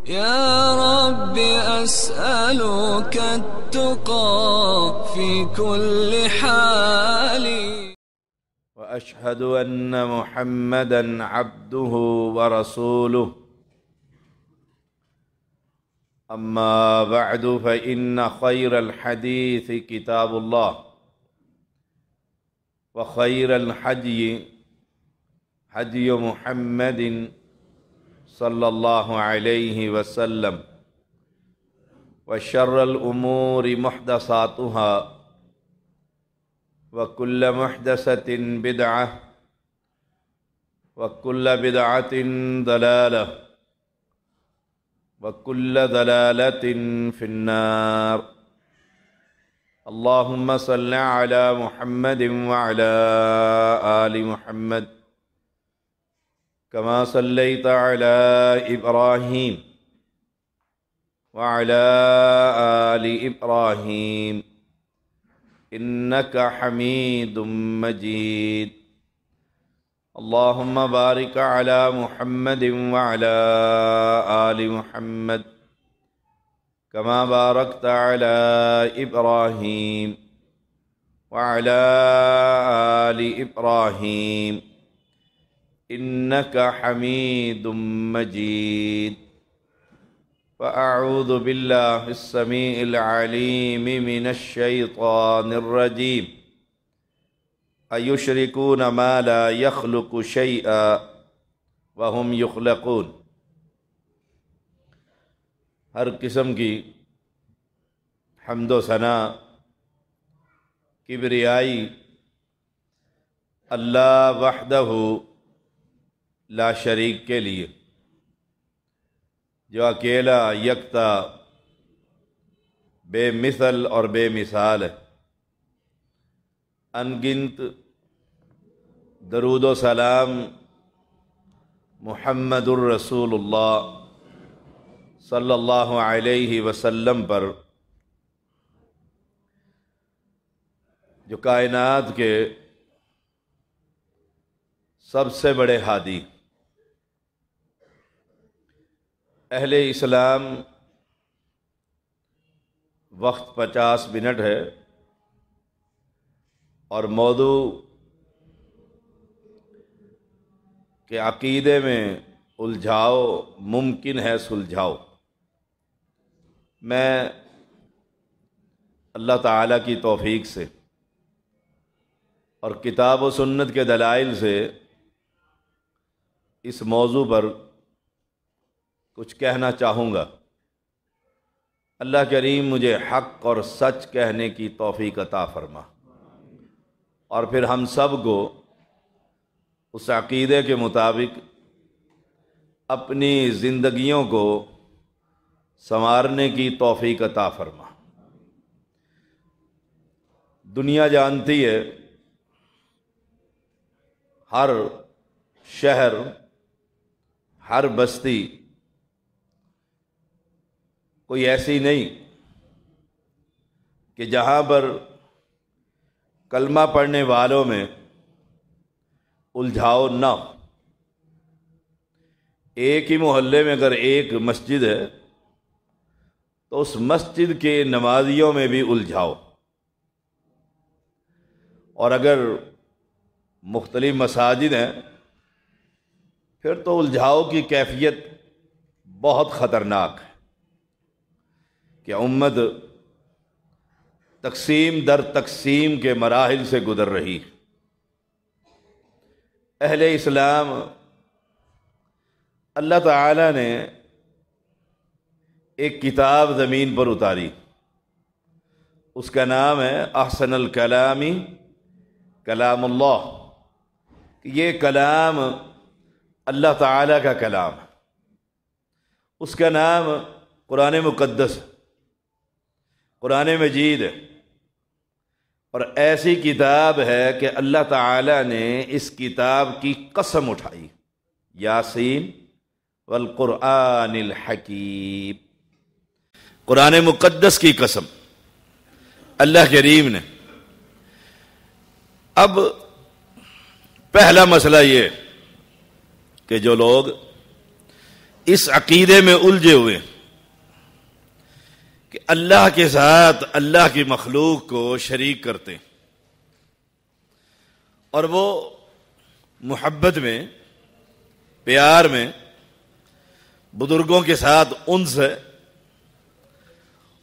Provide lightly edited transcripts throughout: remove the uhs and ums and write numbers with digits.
يا رب أسألك التقى في كل حال. وأشهد أن محمدًا عبده ورسوله. أما بعد فإن خير الحديث كتاب الله، وخير الحدي هدي محمد صلى الله عليه وسلم، وشر الأمور محدثاتها، وكل محدثة بدعة، وكل بدعة ضلالة، وكل ضلالة في النار. اللهم صل على محمد وعلى آل محمد كما صليت على إبراهيم وعلى آل إبراهيم إنك حميد مجيد. اللهم بارك على محمد وعلى آل محمد كما باركت على إبراهيم وعلى آل إبراهيم إنك حميد مجيد. فأعوذ بالله السميع العليم من الشيطان الرجيم. أيشركون ما لا يخلق شيئا وهم يخلقون. ہر قسم کی حمد و ثنا، کبریائی اللہ وحدہ لا شریک کے لیے، جو اکیلا یکتا بے مثل اور بے مثال ہے۔ انگنت درود و سلام محمد الرسول اللہ صلی اللہ علیہ وسلم پر، جو کائنات کے سب سے بڑے ہادی۔ اہل اسلام وقت 50 منٹ ہے، اور موضوع کہ عقیدے میں الجھاؤ ممکن ہے سلجھاؤ۔ میں اللہ تعالیٰ کی توفیق سے اور کتاب و سنت کے دلائل سے اس موضوع پر کچھ کہنا چاہوں گا۔ اللہ کریم مجھے حق اور سچ کہنے کی توفیق عطا فرما، اور پھر ہم سب کو اس عقیدے کے مطابق اپنی زندگیوں کو سنوارنے کی توفیق عطا فرما۔ دنیا جانتی ہے، ہر شہر، ہر بستی کوئی ایسی نہیں کہ جہاں پر کلمہ پڑھنے والوں میں الجھاؤ نہ ہو۔ ایک ہی محلے میں اگر ایک مسجد ہے تو اس مسجد کے نمازیوں میں بھی الجھاؤ، اور اگر مختلف مساجد ہیں پھر تو الجھاؤ کی کیفیت بہت خطرناک ہے کہ امت تقسیم در تقسیم کے مراحل سے گزر رہی ہے۔ اہل اسلام اللہ تعالیٰ نے ایک کتاب زمین پر اتاری، اس کا نام ہے احسن الکلام کلام اللہ۔ یہ کلام اللہ تعالیٰ کا کلام ہے، اس کا نام قرآن مقدس ہے، قرآن مجید ہے، اور ایسی کتاب ہے کہ اللہ تعالیٰ نے اس کتاب کی قسم اٹھائی، یاسین والقرآن الحکیم، قرآن مقدس کی قسم اللہ کریم نے۔ اب پہلا مسئلہ یہ کہ جو لوگ اس عقیدے میں الجھے ہوئے کہ اللہ کے ساتھ اللہ کی مخلوق کو شریک کرتے ہیں، اور وہ محبت میں، پیار میں بزرگوں کے ساتھ انس ہے،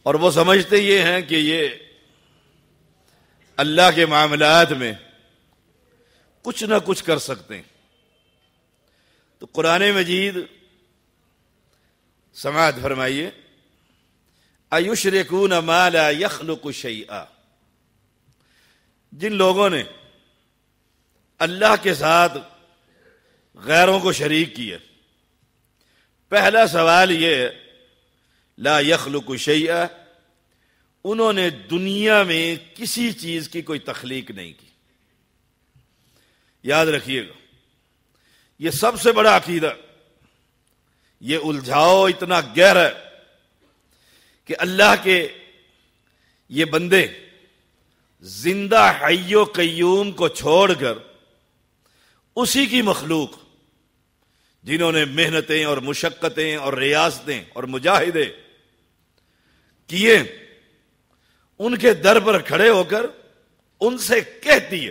اور وہ سمجھتے یہ ہیں کہ یہ اللہ کے معاملات میں کچھ نہ کچھ کر سکتے ہیں۔ تو قرآن مجید سماعت فرمائیے، اَيُشْرِكُونَ مَا لَا يَخْلُقُ شَيْئًا، جن لوگوں نے اللہ کے ساتھ غیروں کو شریک کیا، پہلا سوال یہ ہے لا يخلق شیئا، انہوں نے دنیا میں کسی چیز کی کوئی تخلیق نہیں کی۔ یاد رکھیے گا، یہ سب سے بڑا عقیدہ، یہ الجھاؤ اتنا گہرا ہے کہ اللہ کے یہ بندے زندہ حی و قیوم کو چھوڑ کر اسی کی مخلوق جنہوں نے محنتیں اور مشقتیں اور ریاستیں اور مجاہدے کیے، ان کے در پر کھڑے ہو کر ان سے کہتی ہے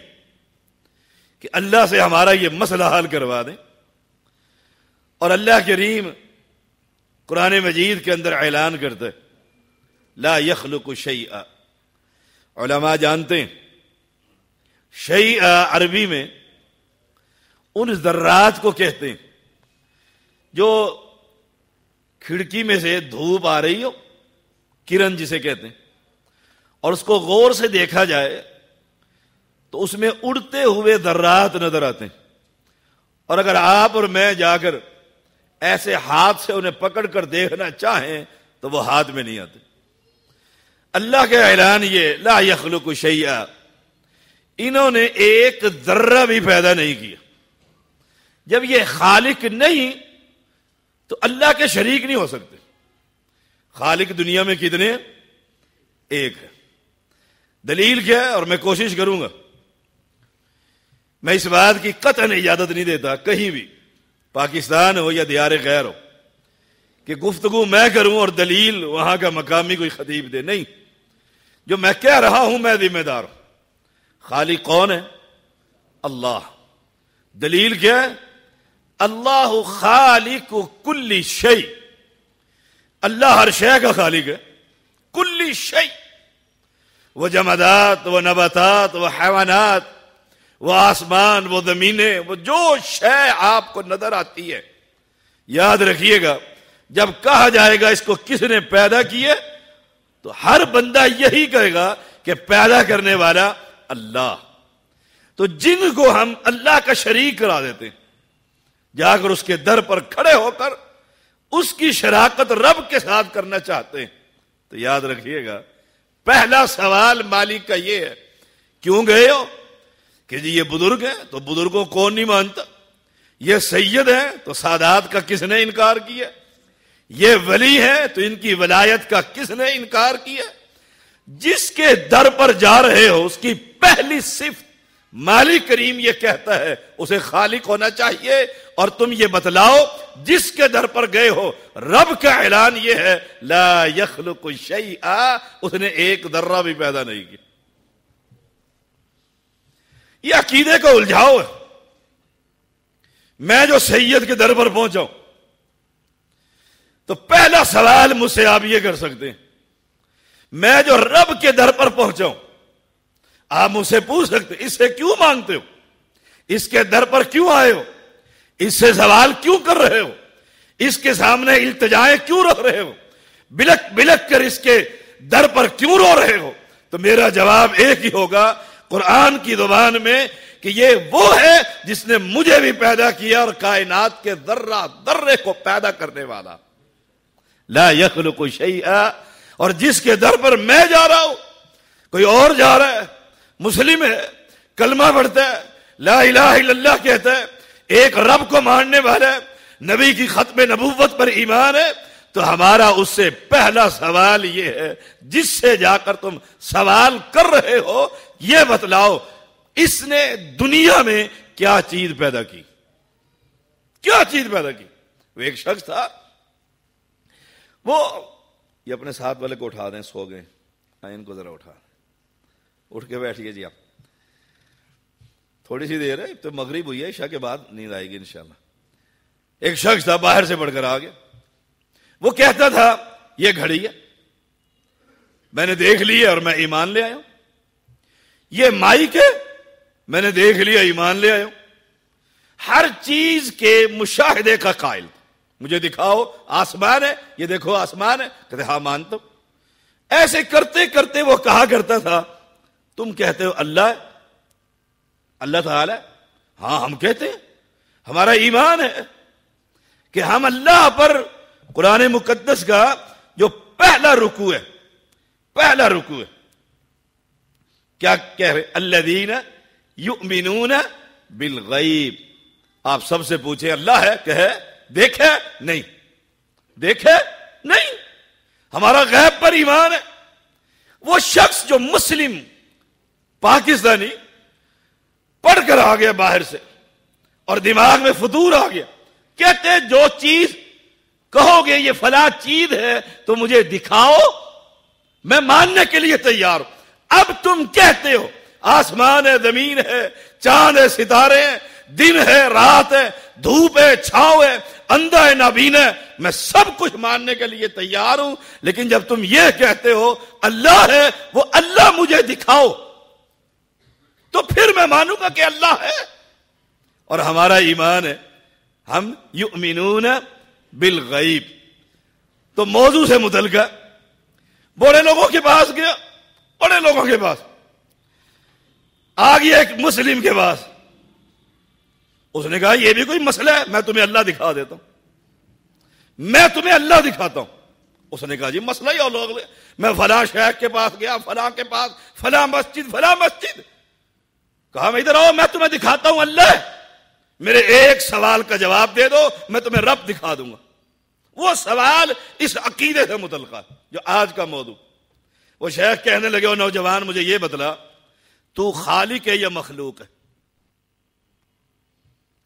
کہ اللہ سے ہمارا یہ مسئلہ حل کروا دیں، اور اللہ کریم قرآن مجید کے اندر اعلان کرتا ہے لا يخلق شیئا۔ علماء جانتے ہیں شیئا عربی میں ان ذرات کو کہتے ہیں جو کھڑکی میں سے دھوپ آ رہی ہو، کرن جسے کہتے ہیں، اور اس کو غور سے دیکھا جائے تو اس میں اڑتے ہوئے ذرات نظر آتے ہیں، اور اگر آپ اور میں جا کر ایسے ہاتھ سے انہیں پکڑ کر دیکھنا چاہیں تو وہ ہاتھ میں نہیں آتے۔ اللہ کا اعلان یہ لا يخلق شیئا، انہوں نے ایک ذرہ بھی پیدا نہیں کیا۔ جب یہ خالق نہیں تو اللہ کے شریک نہیں ہو سکتے۔ خالق دنیا میں کتنے ہیں؟ ایک ہے۔ دلیل کیا ہے؟ اور میں کوشش کروں گا، میں اس بات کی قطعاً اجازت نہیں دیتا کہیں بھی، پاکستان ہو یا دیار غیر ہو، کہ گفتگو میں کروں اور دلیل وہاں کا مقامی کوئی خطیب دے، نہیں، جو میں کہہ رہا ہوں میں ذمہ دار ہوں۔ خالق کون ہے؟ اللہ۔ دلیل کیا ہے؟ اللہ خالق کل شیء، اللہ ہر شے کا خالق ہے، کل شیء، وہ جمادات، وہ نباتات، وہ حیوانات، وہ آسمان، وہ زمینیں، وہ جو شے آپ کو نظر آتی ہے، یاد رکھیے گا جب کہا جائے گا اس کو کس نے پیدا کیے تو ہر بندہ یہی کہے گا کہ پیدا کرنے والا اللہ۔ تو جن کو ہم اللہ کا شریک کرا دیتے ہیں، جا کر اس کے در پر کھڑے ہو کر اس کی شراکت رب کے ساتھ کرنا چاہتے ہیں، تو یاد رکھیے گا پہلا سوال مالک کا یہ ہے کیوں گئے ہو؟ کہ جی یہ بزرگ ہیں تو بزرگوں کون نہیں مانتا، یہ سید ہیں تو سادات کا کس نے انکار کیا، یہ ولی ہے تو ان کی ولایت کا کس نے انکار کیا؟ جس کے در پر جا رہے ہو اس کی پہلی صفت مالک کریم یہ کہتا ہے اسے خالق ہونا چاہیے، اور تم یہ بتلاؤ جس کے در پر گئے ہو رب کا اعلان یہ ہے لا يخلق شیئا، اس نے ایک ذرہ بھی پیدا نہیں کیا۔ یہ عقیدے کا الجھاؤ ہے۔ میں جو سید کے در پر پہنچاؤں تو پہلا سوال مجھ سے آپ یہ کر سکتے ہیں، میں جو رب کے در پر پہنچاؤں آپ مجھ سے پوچھ سکتے اس سے کیوں مانگتے ہو، اس کے در پر کیوں آئے ہو، اس سے سوال کیوں کر رہے ہو، اس کے سامنے التجائیں کیوں رکھ رہے ہو، بلک بلک کر اس کے در پر کیوں رو رہے ہو؟ تو میرا جواب ایک ہی ہوگا قرآن کی زبان میں کہ یہ وہ ہے جس نے مجھے بھی پیدا کیا اور کائنات کے ذرہ ذرے کو پیدا کرنے والا، لا يخلق شیئا۔ اور جس کے در پر میں جا رہا ہوں کوئی اور جا رہا ہے، مسلم ہے، کلمہ پڑھتا ہے، لا الہ الا اللہ کہتا ہے، ایک رب کو ماننے والا ہے، نبی کی ختم نبوت پر ایمان ہے، تو ہمارا اس سے پہلا سوال یہ ہے جس سے جا کر تم سوال کر رہے ہو یہ بتلاؤ اس نے دنیا میں کیا چیز پیدا کی، کیا چیز پیدا کی؟ وہ ایک شخص تھا وہ یہ اپنے ساتھ والے کو اٹھا دیں، سو گئے، ان کو ذرا اٹھ کے بیٹھیے جی آپ، تھوڑی سی دیر ہے، تو مغرب ہوئی ہے، عشاء کے بعد نیند آئے گی انشاءاللہ۔ ایک شخص تھا باہر سے پڑھ کر آ گیا، وہ کہتا تھا یہ گھڑی ہے، میں نے دیکھ لی ہے اور میں ایمان لے آیا ہوں، یہ مائک ہے، میں نے دیکھ لیا ایمان لے آیا ہوں، ہر چیز کے مشاہدے کا قائل، مجھے دکھاؤ آسمان ہے، یہ دیکھو آسمان ہے، کہتے ہاں مانتا ہوں۔ ایسے کرتے کرتے وہ کہا کرتا تھا تم کہتے ہو اللہ ہے، اللہ تعالی ہے؟ ہاں ہم کہتے ہیں، ہمارا ایمان ہے کہ ہم اللہ پر قرآن مقدس کا جو پہلا رکوع ہے، پہلا رکوع ہے، کیا کہہ رہے الذین یؤمنون بالغیب۔ آپ سب سے پوچھیں اللہ ہے کہے دیکھے نہیں، دیکھے نہیں، ہمارا غیب پر ایمان ہے۔ وہ شخص جو مسلم پاکستانی پڑھ کر آ گیا باہر سے اور دماغ میں فطور آ گیا، کہتے جو چیز کہو گے یہ فلاں چیز ہے تو مجھے دکھاؤ، میں ماننے کے لیے تیار ہوں۔ اب تم کہتے ہو آسمان ہے، زمین ہے، چاند ہے، ستارے ہیں، دن ہے، رات ہے، دھوپ ہے، چھاؤں ہے، اندھا ہے، نابینا ہے، میں سب کچھ ماننے کے لیے تیار ہوں، لیکن جب تم یہ کہتے ہو اللہ ہے، وہ اللہ مجھے دکھاؤ تو پھر میں مانوں گا کہ اللہ ہے۔ اور ہمارا ایمان ہے ہم یؤمنون بالغیب۔ تو موضوع سے متعلقہ بڑے لوگوں کے پاس گیا، بڑے لوگوں کے پاس آ گیا، ایک مسلم کے پاس، اس نے کہا یہ بھی کوئی مسئلہ ہے، میں تمہیں اللہ دکھا دیتا ہوں، میں تمہیں اللہ دکھاتا ہوں۔ اس نے کہا جی مسئلہ ہی اور لوگ، میں فلاں شیخ کے پاس گیا، فلاں کے پاس، فلاں مسجد، فلاں مسجد، کہا میں ادھر آؤ میں تمہیں دکھاتا ہوں اللہ ہے، میرے ایک سوال کا جواب دے دو میں تمہیں رب دکھا دوں گا۔ وہ سوال اس عقیدے سے متعلقہ جو آج کا موضوع۔ وہ شیخ کہنے لگے وہ نوجوان مجھے یہ بتلا تو خالق ہے یا مخلوق ہے؟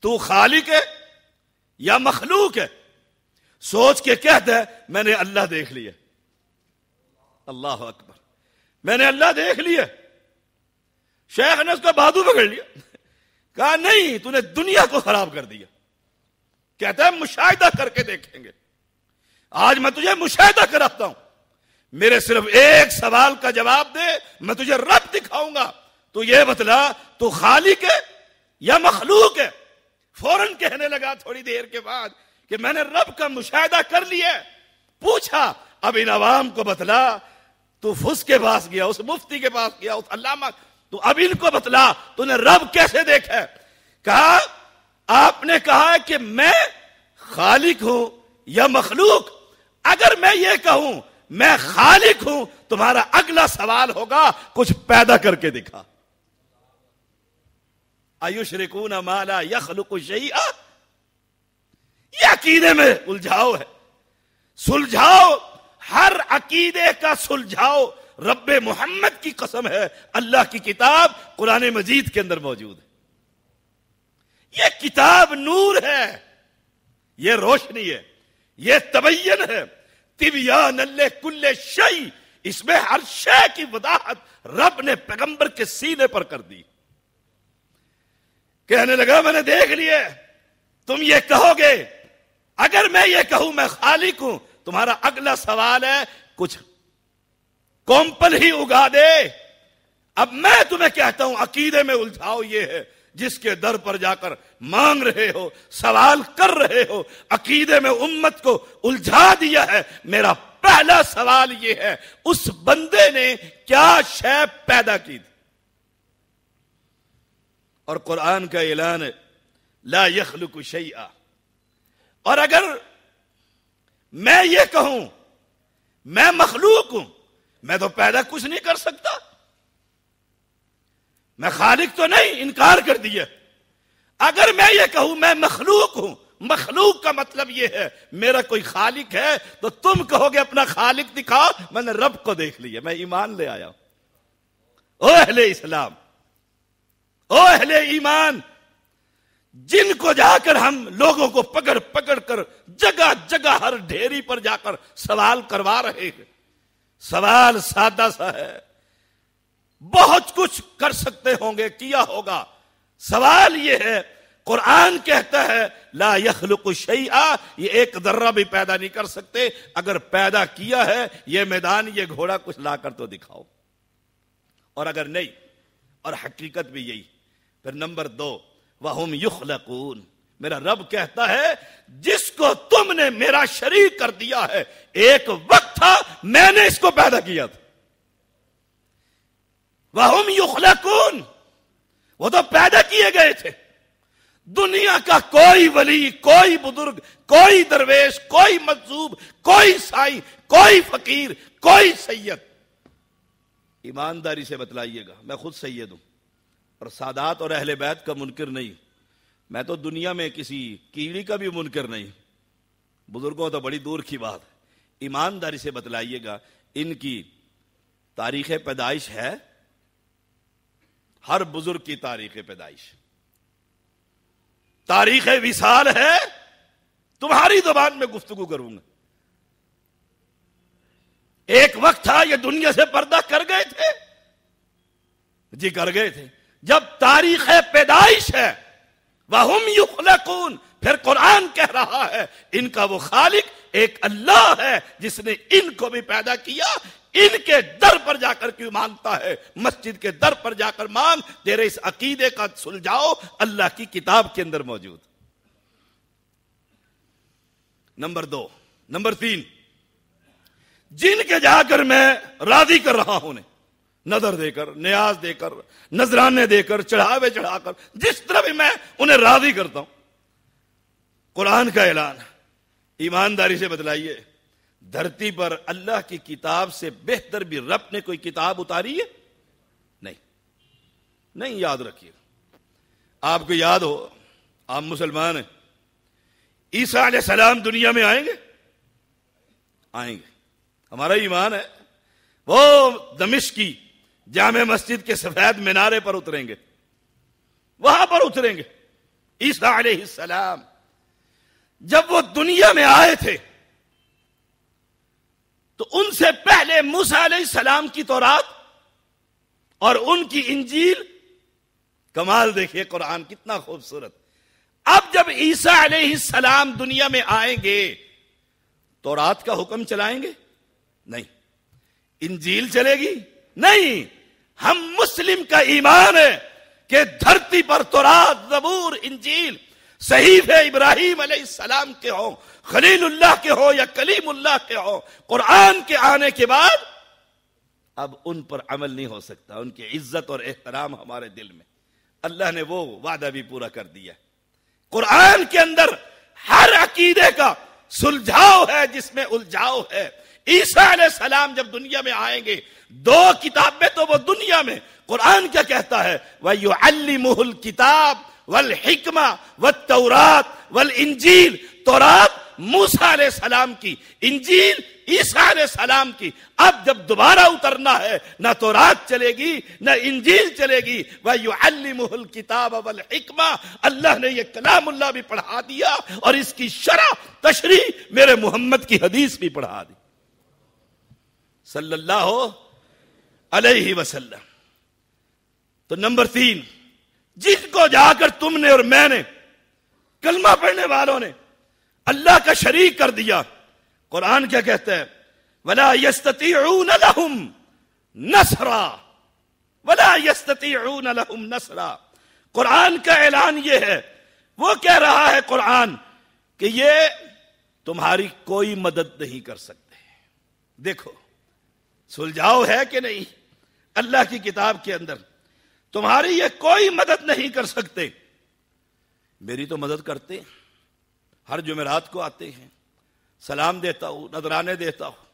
تو خالق ہے یا مخلوق ہے؟ سوچ کے کہتا ہے میں نے اللہ دیکھ لیا۔ اللہ اکبر، میں نے اللہ دیکھ لیا۔ شیخ نے اس کا بازو پکڑ لیا، کہا نہیں تو نے دنیا کو خراب کر دیا۔ کہتا ہے مشاہدہ کر کے دیکھیں گے، آج میں تجھے مشاہدہ کراتا ہوں، میرے صرف ایک سوال کا جواب دے میں تجھے رب دکھاؤں گا۔ تو یہ بتلا تو خالق ہے یا مخلوق ہے؟ فوراً کہنے لگا تھوڑی دیر کے بعد کہ میں نے رب کا مشاہدہ کر لیا۔ پوچھا اب ان عوام کو بتلا، تو فس کے پاس گیا، اس مفتی کے پاس گیا، اس علامہ، تو اب ان کو بتلا تو نے رب کیسے دیکھا؟ کہا آپ نے کہا کہ میں خالق ہوں یا مخلوق؟ اگر میں یہ کہوں میں خالق ہوں تمہارا اگلا سوال ہوگا کچھ پیدا کر کے دکھا۔ ایشرکون ما لا یخلق شیئا، یہ عقیدے میں الجھاؤ ہے، سلجھاؤ، ہر عقیدے کا سلجھاؤ رب محمد کی قسم ہے اللہ کی کتاب قرآن مجید کے اندر موجود ہے۔ یہ کتاب نور ہے، یہ روشنی ہے، یہ تبین ہے، تبیان لکل شیء، اس میں ہر شے کی وضاحت رب نے پیغمبر کے سینے پر کر دی۔ کہنے لگا میں نے دیکھ لیے، تم یہ کہو گے، اگر میں یہ کہوں میں خالق ہوں تمہارا اگلا سوال ہے کچھ کومپل ہی اگا دے۔ اب میں تمہیں کہتا ہوں عقیدے میں الجھاؤ یہ ہے جس کے در پر جا کر مانگ رہے ہو، سوال کر رہے ہو، عقیدے میں امت کو الجھا دیا ہے۔ میرا پہلا سوال یہ ہے اس بندے نے کیا شے پیدا کی تھی؟ اور قرآن کا اعلان ہے لا یخلق شیئا۔ اور اگر میں یہ کہوں میں مخلوق ہوں، میں تو پیدا کچھ نہیں کر سکتا، میں خالق تو نہیں، انکار کر دیا۔ اگر میں یہ کہوں میں مخلوق ہوں، مخلوق کا مطلب یہ ہے میرا کوئی خالق ہے، تو تم کہو گے اپنا خالق دکھاؤ، میں نے رب کو دیکھ لیا، میں ایمان لے آیا ہوں۔ او اہل اسلام، او اہل ایمان، جن کو جا کر ہم لوگوں کو پکڑ پکڑ کر جگہ جگہ ہر ڈھیری پر جا کر سوال کروا رہے ہیں. سوال سادہ سا ہے، بہت کچھ کر سکتے ہوں گے، کیا ہوگا. سوال یہ ہے، قرآن کہتا ہے لا یخلق شیئا، یہ ایک ذرہ بھی پیدا نہیں کر سکتے. اگر پیدا کیا ہے یہ میدان، یہ گھوڑا، کچھ لا کر تو دکھاؤ. اور اگر نہیں، اور حقیقت بھی یہی. پھر نمبر 2، وَهُمْ يُخْلَقُونَ، میرا رب کہتا ہے جس کو تم نے میرا شریک کر دیا ہے، ایک وقت تھا میں نے اس کو پیدا کیا تھا. وَهُمْ يُخْلَقُونَ، وہ تو پیدا کیے گئے تھے. دنیا کا کوئی ولی، کوئی بزرگ، کوئی درویش، کوئی مجذوب، کوئی سائی، کوئی فقیر، کوئی سید، ایمانداری سے بتلائیے گا، میں خود سید ہوں اور سادات اور اہل بیت کا منکر نہیں. میں تو دنیا میں کسی کیڑی کا بھی منکر نہیں. بزرگوں تو بڑی دور کی بات ہے. ایمانداری سے بتلائیے گا ان کی تاریخ پیدائش ہے؟ ہر بزرگ کی تاریخ پیدائش، تاریخ وصال ہے. تمہاری زبان میں گفتگو کروں گا. ایک وقت تھا یہ دنیا سے پردہ کر گئے تھے، جی کر گئے تھے. جب تاریخ پیدائش ہے وَهُمْ يُخْلَقُونَ، پھر قرآن کہہ رہا ہے ان کا وہ خالق ایک اللہ ہے جس نے ان کو بھی پیدا کیا. ان کے در پر جا کر کیوں مانگتا ہے؟ مسجد کے در پر جا کر مانگ، تیرے اس عقیدے کا سلجھاؤ اللہ کی کتاب کے اندر موجود. نمبر 2، نمبر 3، جن کے جا کر میں راضی کر رہا ہوں، نظر دے کر، نیاز دے کر، نذرانے دے کر، چڑھاوے چڑھا کر، جس طرح بھی میں انہیں راضی کرتا ہوں. قرآن کا اعلان، ایمانداری سے بتلائیے، دھرتی پر اللہ کی کتاب سے بہتر بھی رب نے کوئی کتاب اتاری ہے؟ نہیں. یاد رکھیے. آپ کو یاد ہو، آپ مسلمان ہیں، عیسیٰ علیہ السلام دنیا میں آئیں گے. ہمارا ایمان ہے وہ دمشق کی جامع مسجد کے سفید مینارے پر اتریں گے، وہاں پر اتریں گے. عیسیٰ علیہ السلام جب وہ دنیا میں آئے تھے تو ان سے پہلے موسیٰ علیہ السلام کی تورات اور ان کی انجیل، کمال دیکھیے قرآن کتنا خوبصورت. اب جب عیسیٰ علیہ السلام دنیا میں آئیں گے، تورات کا حکم چلائیں گے؟ نہیں. انجیل چلے گی؟ نہیں. ہم مسلم کا ایمان ہے کہ دھرتی پر تورات، زبور، انجیل، صحیفے ابراہیم علیہ السلام کے ہوں، خلیل اللہ کے ہوں یا کلیم اللہ کے ہوں، قرآن کے آنے کے بعد اب ان پر عمل نہیں ہو سکتا. ان کی عزت اور احترام ہمارے دل میں. اللہ نے وہ وعدہ بھی پورا کر دیا. قرآن کے اندر ہر عقیدے کا سلجھاؤ ہے جس میں الجھاؤ ہے. عیسیٰ علیہ السلام جب دنیا میں آئیں گے، 2 کتابیں تو وہ دنیا میں، قرآن کیا کہتا ہے؟ وَيُعَلِّمُهُ الْكِتَابَ وَالْحِكْمَةَ وَالتَّوْرَاةَ وَالْإِنجِيلَ. تورات موسیٰ علیہ السلام کی، انجیل عیسیٰ علیہ السلام کی. اب جب دوبارہ اترنا ہے، نہ تورات چلے گی نہ انجیل چلے گی. وَيُعَلِّمُهُ الْكِتَابَ وَالْحِكْمَةَ، اللہ نے یہ کلام اللہ بھی پڑھا دیا اور اس کی شرح تشریح میرے محمد کی حدیث بھی پڑھا دی صلی اللہ علیہ وسلم. تو نمبر 3، جن کو جا کر تم نے اور میں نے، کلمہ پڑھنے والوں نے اللہ کا شریک کر دیا، قرآن کیا کہتا ہے؟ وَلَا يَسْتَطِيعُونَ لَهُمْ نَصْرًا، وَلَا يَسْتَطِيعُونَ لَهُمْ نَصْرًا. قرآن کا اعلان یہ ہے، وہ کہہ رہا ہے قرآن کہ یہ تمہاری کوئی مدد نہیں کر سکتے. دیکھو سلجھاؤ ہے کہ نہیں اللہ کی کتاب کے اندر؟ تمہاری یہ کوئی مدد نہیں کر سکتے. میری تو مدد کرتے ہیں، ہر جمعرات کو آتے ہیں، سلام دیتا ہوں، نذرانے دیتا ہوں.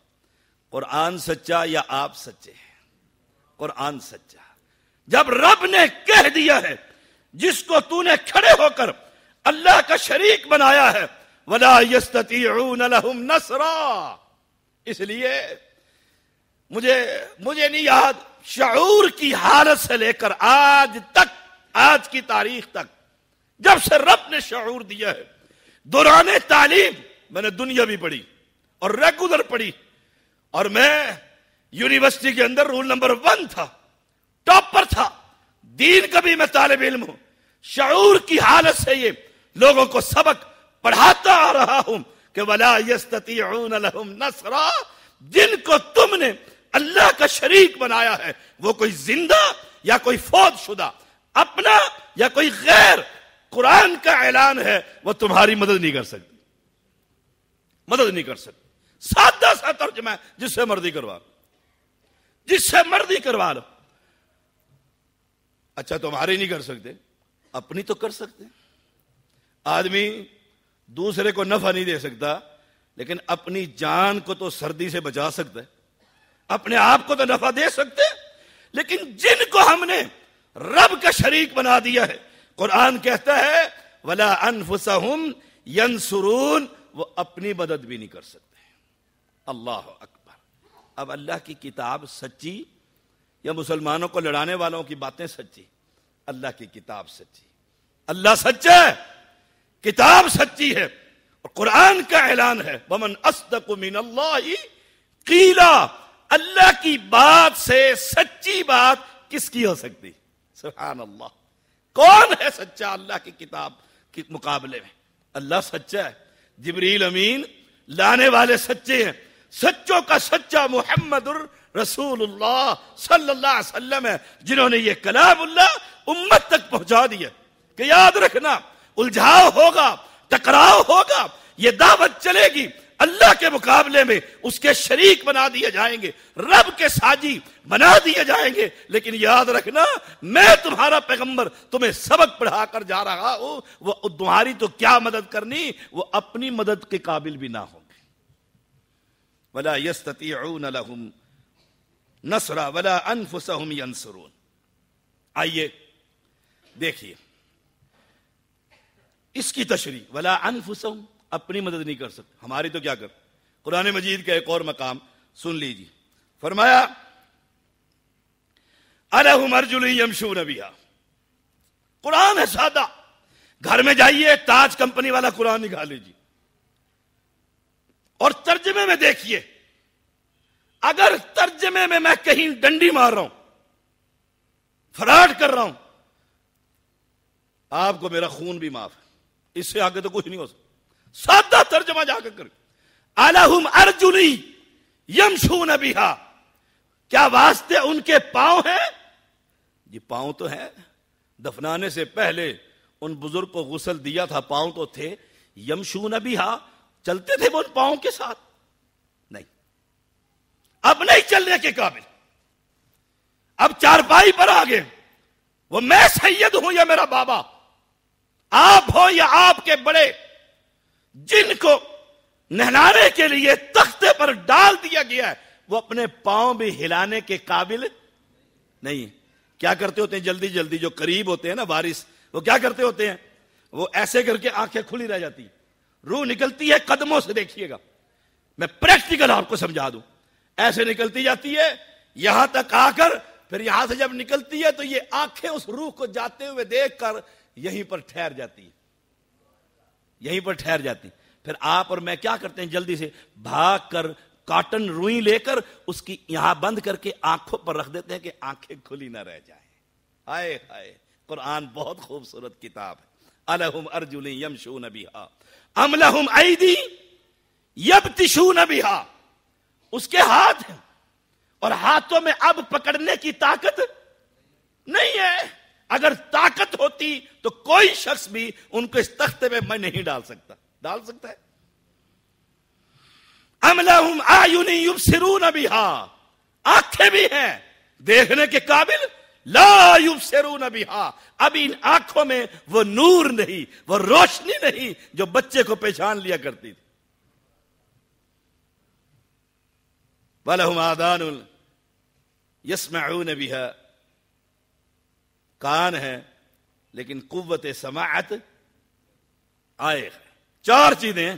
قرآن سچا یا آپ سچے ہیں؟ قرآن سچا. جب رب نے کہہ دیا ہے جس کو تو نے کھڑے ہو کر اللہ کا شریک بنایا ہے، وَلَا يَسْتَطِيعُونَ لَهُمْ نَصْرًا. اس لیے مجھے نہیں یاد، شعور کی حالت سے لے کر آج تک، آج کی تاریخ تک جب سے رب نے شعور دیا ہے. دوران تعلیم میں نے دنیا بھی پڑھی اور ریگولر پڑھی، اور میں یونیورسٹی کے اندر رول نمبر 1 تھا، ٹاپر تھا. دین کا بھی میں طالب علم ہوں. شعور کی حالت سے یہ لوگوں کو سبق پڑھاتا آ رہا ہوں کہ وَلَا يَسْتَطِيعُونَ لَهُمْ نَصْرًا. جن کو تم نے اللہ کا شریک بنایا ہے، وہ کوئی زندہ یا کوئی فوت شدہ، اپنا یا کوئی غیر، قرآن کا اعلان ہے، وہ تمہاری مدد نہیں کر سکتی، مدد نہیں کر سکتی. سادہ سا ترجمہ ہے، جس سے مرضی کروا لو، جس سے مرضی کروا لو. اچھا تمہاری نہیں کر سکتے، اپنی تو کر سکتے. آدمی دوسرے کو نفع نہیں دے سکتا، لیکن اپنی جان کو تو سردی سے بچا سکتا ہے، اپنے آپ کو تو نفع دے سکتے. لیکن جن کو ہم نے رب کا شریک بنا دیا ہے، قرآن کہتا ہے وَلَا أَنفُسَهُمْ يَنصُرُونَ، وہ اپنی مدد بھی نہیں کر سکتے. اللہ اکبر. اب اللہ کی کتاب سچی یا مسلمانوں کو لڑانے والوں کی باتیں سچی؟ اللہ کی کتاب سچی، اللہ سچا ہے، کتاب سچی ہے، اور قرآن کا اعلان ہے وَمَنْ أَصْدَقُ مِنَ اللَّهِ قِيلًا. اللہ کی بات سے سچی بات کس کی ہو سکتی؟ سبحان اللہ. کون ہے سچا اللہ کی کتاب کے مقابلے میں؟ اللہ سچا ہے، جبریل امین لانے والے سچے ہیں، سچوں کا سچا محمد رسول اللہ صلی اللہ علیہ وسلم ہے، جنہوں نے یہ کلام اللہ امت تک پہنچا دیا. کہ یاد رکھنا، الجھاؤ ہوگا، ٹکراؤ ہوگا، یہ دعوت چلے گی، اللہ کے مقابلے میں اس کے شریک بنا دیے جائیں گے، رب کے ساجی بنا دیے جائیں گے. لیکن یاد رکھنا، میں تمہارا پیغمبر تمہیں سبق پڑھا کر جا رہا ہوں، وہ تمہاری تو کیا مدد کرنی، وہ اپنی مدد کے قابل بھی نہ ہوں گے. وَلَا يَسْتَطِيعُونَ لَهُمْ نَصْرًا وَلَا أَنفُسَهُمْ يَنصُرُونَ. آئیے دیکھیے اس کی تشریح. وَلَا أَنفُسَهُمْ، اپنی مدد نہیں کر سکتے، ہماری تو کیا کر. قرآن مجید کا ایک اور مقام سن لیجیے. فرمایا أَلَهُمْ أَرْجُلٌ يَمْشُونَ بِهَا. قرآن ہے سادہ. گھر میں جائیے، تاج کمپنی والا قرآن نکال لیجیے اور ترجمے میں دیکھیے. اگر ترجمے میں میں کہیں ڈنڈی مار رہا ہوں، فراڈ کر رہا ہوں، آپ کو میرا خون بھی معاف ہے، اس سے آگے تو کچھ نہیں ہو سکتا. سادہ ترجمہ جا کر أَلَهُمْ أَرْجُلٌ يَمْشُونَ بِهَا. کیا واسطے ان کے پاؤں ہیں؟ یہ پاؤں تو ہیں، دفنانے سے پہلے ان بزرگ کو غسل دیا تھا، پاؤں تو تھے. يَمْشُونَ بِهَا، چلتے تھے وہ ان پاؤں کے ساتھ؟ نہیں، اب نہیں چلنے کے قابل. اب چارپائی پر آ گئے. وہ میں سید ہوں یا میرا بابا، آپ ہو یا آپ کے بڑے، جن کو نہلانے کے لیے تختے پر ڈال دیا گیا ہے، وہ اپنے پاؤں بھی ہلانے کے قابل نہیں. کیا کرتے ہوتے ہیں جلدی جلدی جو قریب ہوتے ہیں نا وارث، وہ کیا کرتے ہوتے ہیں، وہ ایسے کر کے آنکھیں کھلی رہ جاتی ہیں، روح نکلتی ہے قدموں سے. دیکھیے گا، میں پریکٹیکل آپ کو سمجھا دوں. ایسے نکلتی جاتی ہے یہاں تک آ کر، پھر یہاں سے جب نکلتی ہے تو یہ آنکھیں اس روح کو جاتے ہوئے دیکھ کر یہیں پر ٹھہر جاتی ہے، یہیں پر ٹھہر جاتی. پھر آپ اور میں کیا کرتے ہیں، جلدی سے بھاگ کر کاٹن روئی لے کر اس کی یہاں بند کر کے آنکھوں پر رکھ دیتے ہیں کہ آنکھیں کھلی نہ رہ جائیں. ہائے ہائے، قرآن بہت خوبصورت کتاب ہے. أَلَهُمْ أَرْجُلٌ يَمْشُونَ بِهَا أَمْ لَهُمْ أَيْدِي يَبْطِشُونَ بِهَا. اس کے ہاتھ ہیں اور ہاتھوں میں اب پکڑنے کی طاقت نہیں ہے. اگر طاقت ہوتی تو کوئی شخص بھی ان کو اس تختے میں میں نہیں ڈال سکتا. ڈال سکتا ہے. أَمْ لَهُمْ أَعْيُنٌ يُبْصِرُونَ بِهَا، آنکھیں بھی ہیں دیکھنے کے قابل. لا يبصرون بها، اب ان آنکھوں میں وہ نور نہیں، وہ روشنی نہیں جو بچے کو پہچان لیا کرتی تھی. وَلَهُمْ آذَانٌ يَسْمَعُونَ بِهَا، کان ہے لیکن قوت سماعت آئے. 4 چیزیں ہیں.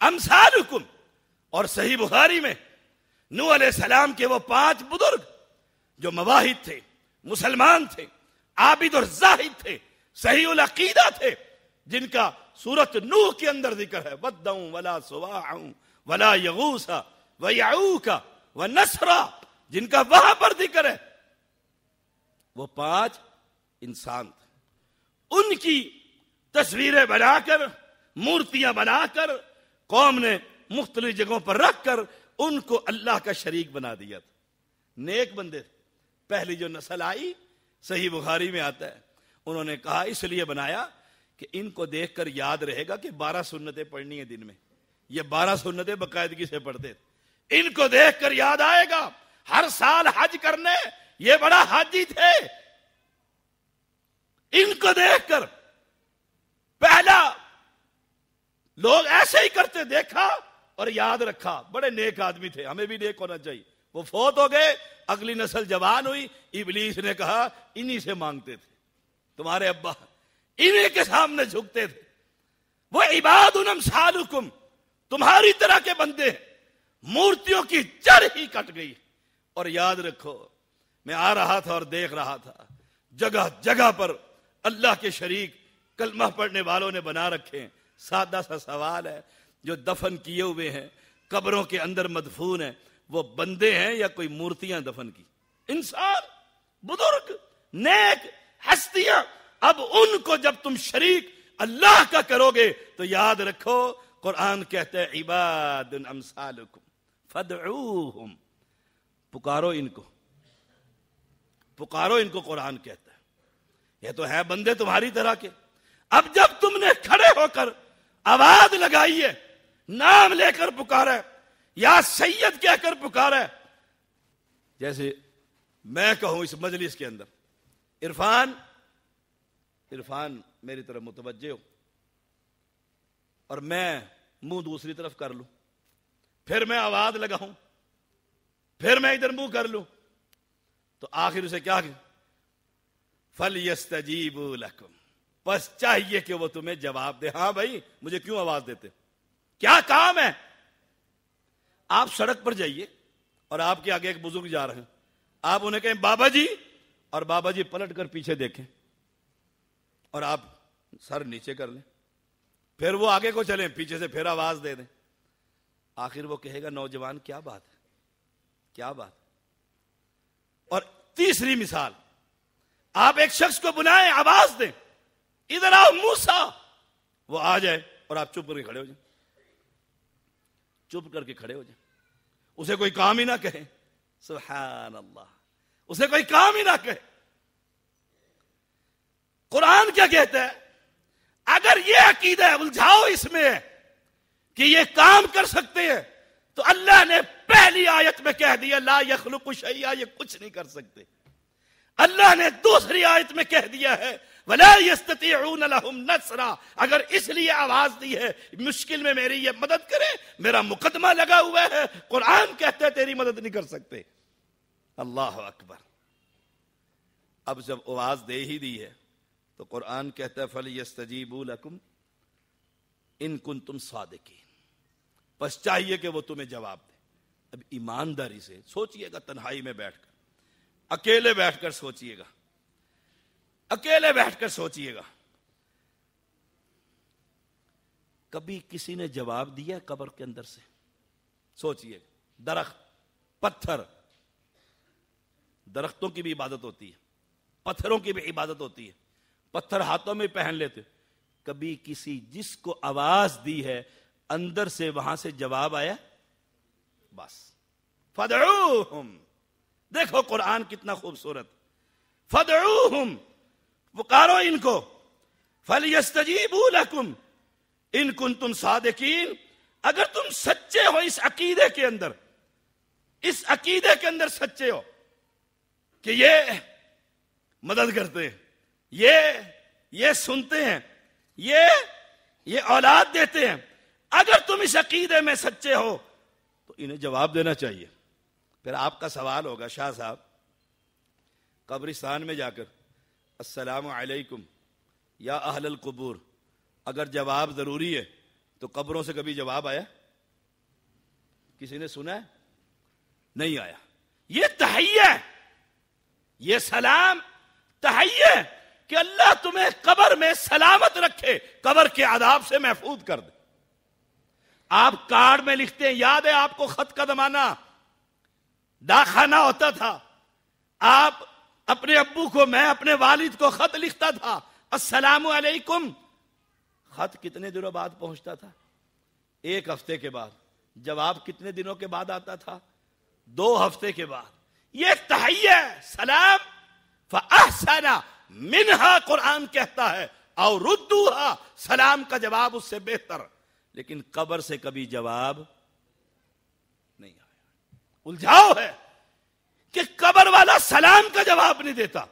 امثالکم، اور صحیح بخاری میں نوح علیہ السلام کے وہ 5 بزرگ جو مواحد تھے، مسلمان تھے، عابد اور زاہد تھے، صحیح العقیدہ تھے، جن کا سورۃ نوح کے اندر ذکر ہے، وَدًّا وَلَا سُوَاعًا وَلَا يَغُوثَ وَيَعُوقَ وَنَسْرًا، جن کا وہاں پر ذکر ہے، وہ 5 انسان تھے۔ ان کی تصویریں بنا کر، مورتیاں بنا کر قوم نے مختلف جگہوں پر رکھ کر ان کو اللہ کا شریک بنا دیا تھا۔ نیک بندے تھے۔ پہلی جو نسل آئی، صحیح بخاری میں آتا ہے، انہوں نے کہا اس لیے بنایا کہ ان کو دیکھ کر یاد رہے گا کہ 12 سنتیں پڑھنی ہیں دن میں۔ یہ 12 سنتیں باقاعدگی سے پڑھتے تھے، ان کو دیکھ کر یاد آئے گا ہر سال حج کرنے، یہ بڑا حاجی تھے۔ ان کو دیکھ کر پہلا لوگ ایسے ہی کرتے دیکھا اور یاد رکھا، بڑے نیک آدمی تھے، ہمیں بھی نیک ہونا چاہیے۔ وہ فوت ہو گئے، اگلی نسل جوان ہوئی، ابلیس نے کہا انہی سے مانگتے تھے، تمہارے ابا انہی کے سامنے جھکتے تھے۔ وہ عباد امثالکم، تمہاری طرح کے بندے ہیں۔ مورتیوں کی جڑ ہی کٹ گئی۔ اور یاد رکھو، میں آ رہا تھا اور دیکھ رہا تھا جگہ جگہ پر اللہ کے شریک کلمہ پڑھنے والوں نے بنا رکھے ہیں۔ سادہ سا سوال ہے، جو دفن کیے ہوئے ہیں، قبروں کے اندر مدفون ہیں، وہ بندے ہیں یا کوئی مورتیاں دفن کی؟ انسان، بزرگ، نیک ہستیاں۔ اب ان کو جب تم شریک اللہ کا کرو گے تو یاد رکھو، قرآن کہتا ہے عباد امثالکم فادعوہم، پکارو ان کو، پکارو ان کو، قرآن کہتا ہے یہ تو ہے بندے تمہاری طرح کے۔ اب جب تم نے کھڑے ہو کر آواز لگائی ہے، نام لے کر پکارا ہے، یا سید کہہ کر پکارا ہے، جیسے میں کہوں اس مجلس کے اندر عرفان، عرفان میری طرف متوجہ ہو، اور میں منہ دوسری طرف کر لوں، پھر میں آواز لگاؤں، پھر میں ادھر منہ کر لوں، تو آخر اسے کیا کہ فَلْيَسْتَجِيبُوا لَكُمْ، بس چاہیے کہ وہ تمہیں جواب دے۔ ہاں بھائی، مجھے کیوں آواز دیتے، کیا کام ہے؟ آپ سڑک پر جائیے اور آپ کے آگے ایک بزرگ جا رہے ہیں، آپ انہیں کہیں بابا جی، اور بابا جی پلٹ کر پیچھے دیکھیں اور آپ سر نیچے کر لیں، پھر وہ آگے کو چلیں، پیچھے سے پھر آواز دے دیں، آخر وہ کہے گا نوجوان کیا بات ہے، کیا بات۔ اور تیسری مثال، آپ ایک شخص کو بلائیں، آواز دیں ادھر آؤ موسیٰ، وہ آ جائے اور آپ چپ کر کے کھڑے ہو جائیں، چپ کر کے کھڑے ہو جائیں، اسے کوئی کام ہی نہ کہے، سبحان اللہ، اسے کوئی کام ہی نہ کہے۔ قرآن کیا کہتا ہے؟ اگر یہ عقیدہ الجھاؤ اس میں کہ یہ کام کر سکتے ہیں، تو اللہ نے پہلی آیت میں کہہ دیا لا یخلق شیئا، یہ کچھ نہیں کر سکتے۔ اللہ نے دوسری آیت میں کہہ دیا ہے وَلَا يَسْتَطِيعُونَ لَهُمْ نَصْرًا، اگر اس لیے آواز دی ہے مشکل میں میری یہ مدد کرے، میرا مقدمہ لگا ہوا ہے، قرآن کہتا ہے تیری مدد نہیں کر سکتے۔ اللہ اکبر۔ اب جب آواز دے ہی دی ہے تو قرآن کہتا ہے فَلْيَسْتَجِيبُوا لَكُمْ إِن كُنتُمْ صَادِقِينَ، بس چاہیے کہ وہ تمہیں جواب دے۔ اب ایمانداری سے سوچئے گا، تنہائی میں بیٹھ کر، اکیلے بیٹھ کر سوچئے گا، اکیلے بیٹھ کر سوچئے گا، کبھی کسی نے جواب دیا قبر کے اندر سے؟ سوچئے، درخت، پتھر، درختوں کی بھی عبادت ہوتی ہے، پتھروں کی بھی عبادت ہوتی ہے، پتھر ہاتھوں میں پہن لیتے، کبھی کسی جس کو آواز دی ہے اندر سے وہاں سے جواب آیا؟ بس فَدْعُوهُمْ، دیکھو قرآن کتنا خوبصورت، فَدْعُوهُمْ، پکارو ان کو، فَلْيَسْتَجِيبُوا لَكُمْ إِن كُنتُمْ صَادِقِينَ، اگر تم سچے ہو اس عقیدے کے اندر، اس عقیدے کے اندر سچے ہو کہ یہ مدد کرتے ہیں، یہ سنتے ہیں، یہ اولاد دیتے ہیں، اگر تم اس عقیدے میں سچے ہو تو انہیں جواب دینا چاہیے۔ پھر آپ کا سوال ہوگا شاہ صاحب، قبرستان میں جا کر السلام علیکم یا اہل القبور، اگر جواب ضروری ہے تو قبروں سے کبھی جواب آیا؟ کسی نے سنا ہے؟ نہیں آیا. یہ تحیہ، یہ سلام تحیہ کہ اللہ تمہیں قبر میں سلامت رکھے، قبر کے عذاب سے محفوظ کر دے. آپ کارڈ میں لکھتے ہیں، یاد ہے آپ کو خط کا زمانہ، ڈاکخانہ ہوتا تھا، آپ اپنے ابو کو، میں اپنے والد کو خط لکھتا تھا، السلام علیکم. خط کتنے دنوں بعد پہنچتا تھا؟ 1 ہفتے کے بعد. جواب کتنے دنوں کے بعد آتا تھا؟ 2 ہفتے کے بعد. یہ تحیہ سلام فاحسن منہا قرآن کہتا ہے، اور ردوہا، سلام کا جواب اس سے بہتر. لیکن قبر سے کبھی جواب نہیں آیا. الجھاؤ ہے کہ قبر والا سلام کا جواب نہیں دیتا،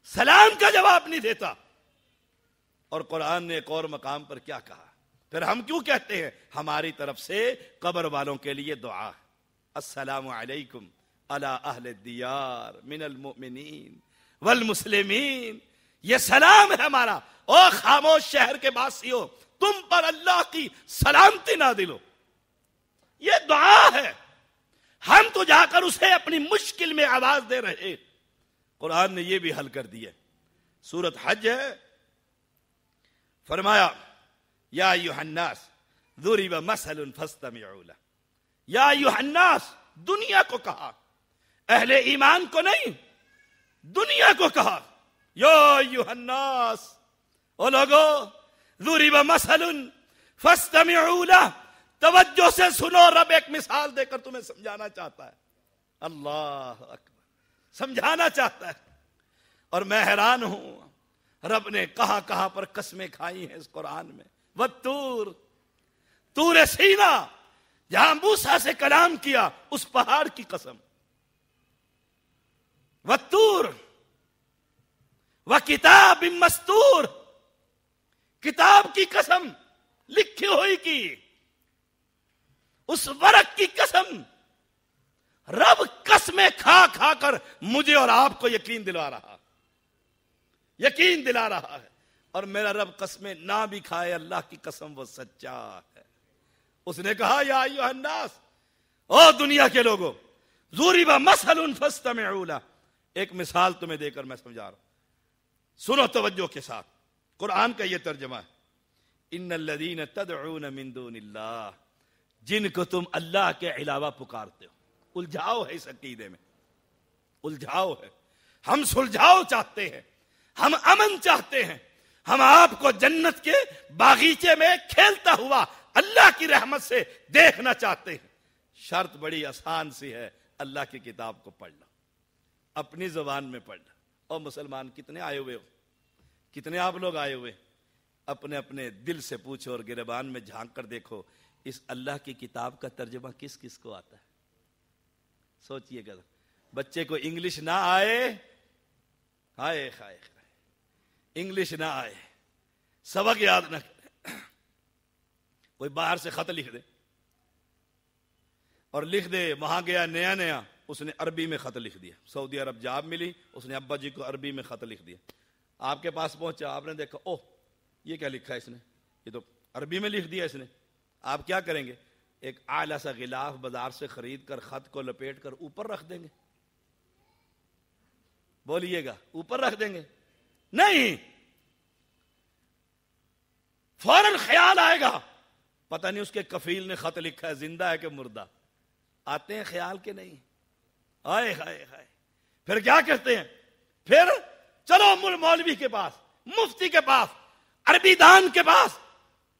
سلام کا جواب نہیں دیتا. اور قرآن نے ایک اور مقام پر کیا کہا؟ پھر ہم کیوں کہتے ہیں ہماری طرف سے قبر والوں کے لیے دعا ہے، السلام علیکم علی اہل الدیار من المؤمنین والمسلمین. یہ سلام ہے ہمارا. او خاموش شہر کے باسیوں، تم پر اللہ کی سلامتی نازل ہو. یہ دعا ہے. ہم تو جا کر اسے اپنی مشکل میں آواز دے رہے. قرآن نے یہ بھی حل کر دیا. سورۃ حج ہے، فرمایا یا ایھا الناس ضرب مثل فاستمعوا له. یا ایھا الناس، دنیا کو کہا، اہل ایمان کو نہیں، دنیا کو کہا. یا ایھا الناس، او لوگو، ضرب مثل فاستمعوا له، توجہ سے سنو. رب ایک مثال دے کر تمہیں سمجھانا چاہتا ہے. اللہ اکبر، سمجھانا چاہتا ہے. اور میں حیران ہوں، رب نے کہاں پر قسمیں کھائی ہیں اس قرآن میں. والطور، طور سینا، جہاں موسیٰ سے کلام کیا، اس پہاڑ کی قسم. والطور وکتاب مستور، کتاب کی قسم، لکھی ہوئی کی. اس ورق کی قسم. رب قسمیں کھا کر مجھے اور آپ کو یقین دلا رہا ہے. اور میرا رب قسمیں نہ بھی کھائے، اللہ کی قسم وہ سچا ہے. اس نے کہا یا ایھا الناس، او دنیا کے لوگوں، ضرب مثل فاستمعوا له. ایک مثال تمہیں دے کر میں سمجھا رہا ہوں، سنو توجہ کے ساتھ. قرآن کا یہ ترجمہ ہے، ان الذین تدعون من دون اللہ، جن کو تم اللہ کے علاوہ پکارتے ہو. الجھاؤ ہے اس عقیدے میں، الجھاؤ ہے. ہم سلجھاؤ چاہتے ہیں، ہم امن چاہتے ہیں، ہم آپ کو جنت کے باغیچے میں کھیلتا ہوا اللہ کی رحمت سے دیکھنا چاہتے ہیں. شرط بڑی آسان سی ہے، اللہ کی کتاب کو پڑھ لو، اپنی زبان میں پڑھ لو. اور مسلمان کتنے آئے ہوئے ہو، کتنے آپ لوگ آئے ہوئے، اپنے اپنے دل سے پوچھو اور گریبان میں جھانک کر دیکھو، اس اللہ کی کتاب کا ترجمہ کس کس کو آتا ہے؟ سوچئے گا. بچے کو انگلش نہ آئے، ہائے ہائے، انگلش نہ آئے، سبق یاد نہ کرے، کوئی باہر سے خط لکھ دے اور لکھ دے وہاں گیا نیا، اس نے عربی میں خط لکھ دیا. سعودی عرب جاب ملی، اس نے ابا جی کو عربی میں خط لکھ دیا. آپ کے پاس پہنچا، آپ نے دیکھا، اوہ یہ کیا لکھا ہے اس نے، یہ تو عربی میں لکھ دیا اس نے. آپ کیا کریں گے؟ ایک اعلیٰ سا غلاف بازار سے خرید کر خط کو لپیٹ کر اوپر رکھ دیں گے؟ بولیے گا، اوپر رکھ دیں گے؟ نہیں. فوراً خیال آئے گا، پتہ نہیں اس کے کفیل نے خط لکھا ہے، زندہ ہے کہ مردہ. آتے ہیں خیال کے نہیں؟ ہائے ہائے ہائے. پھر کیا کہتے ہیں؟ پھر چلو مولوی کے پاس، مفتی کے پاس، عربی دان کے پاس.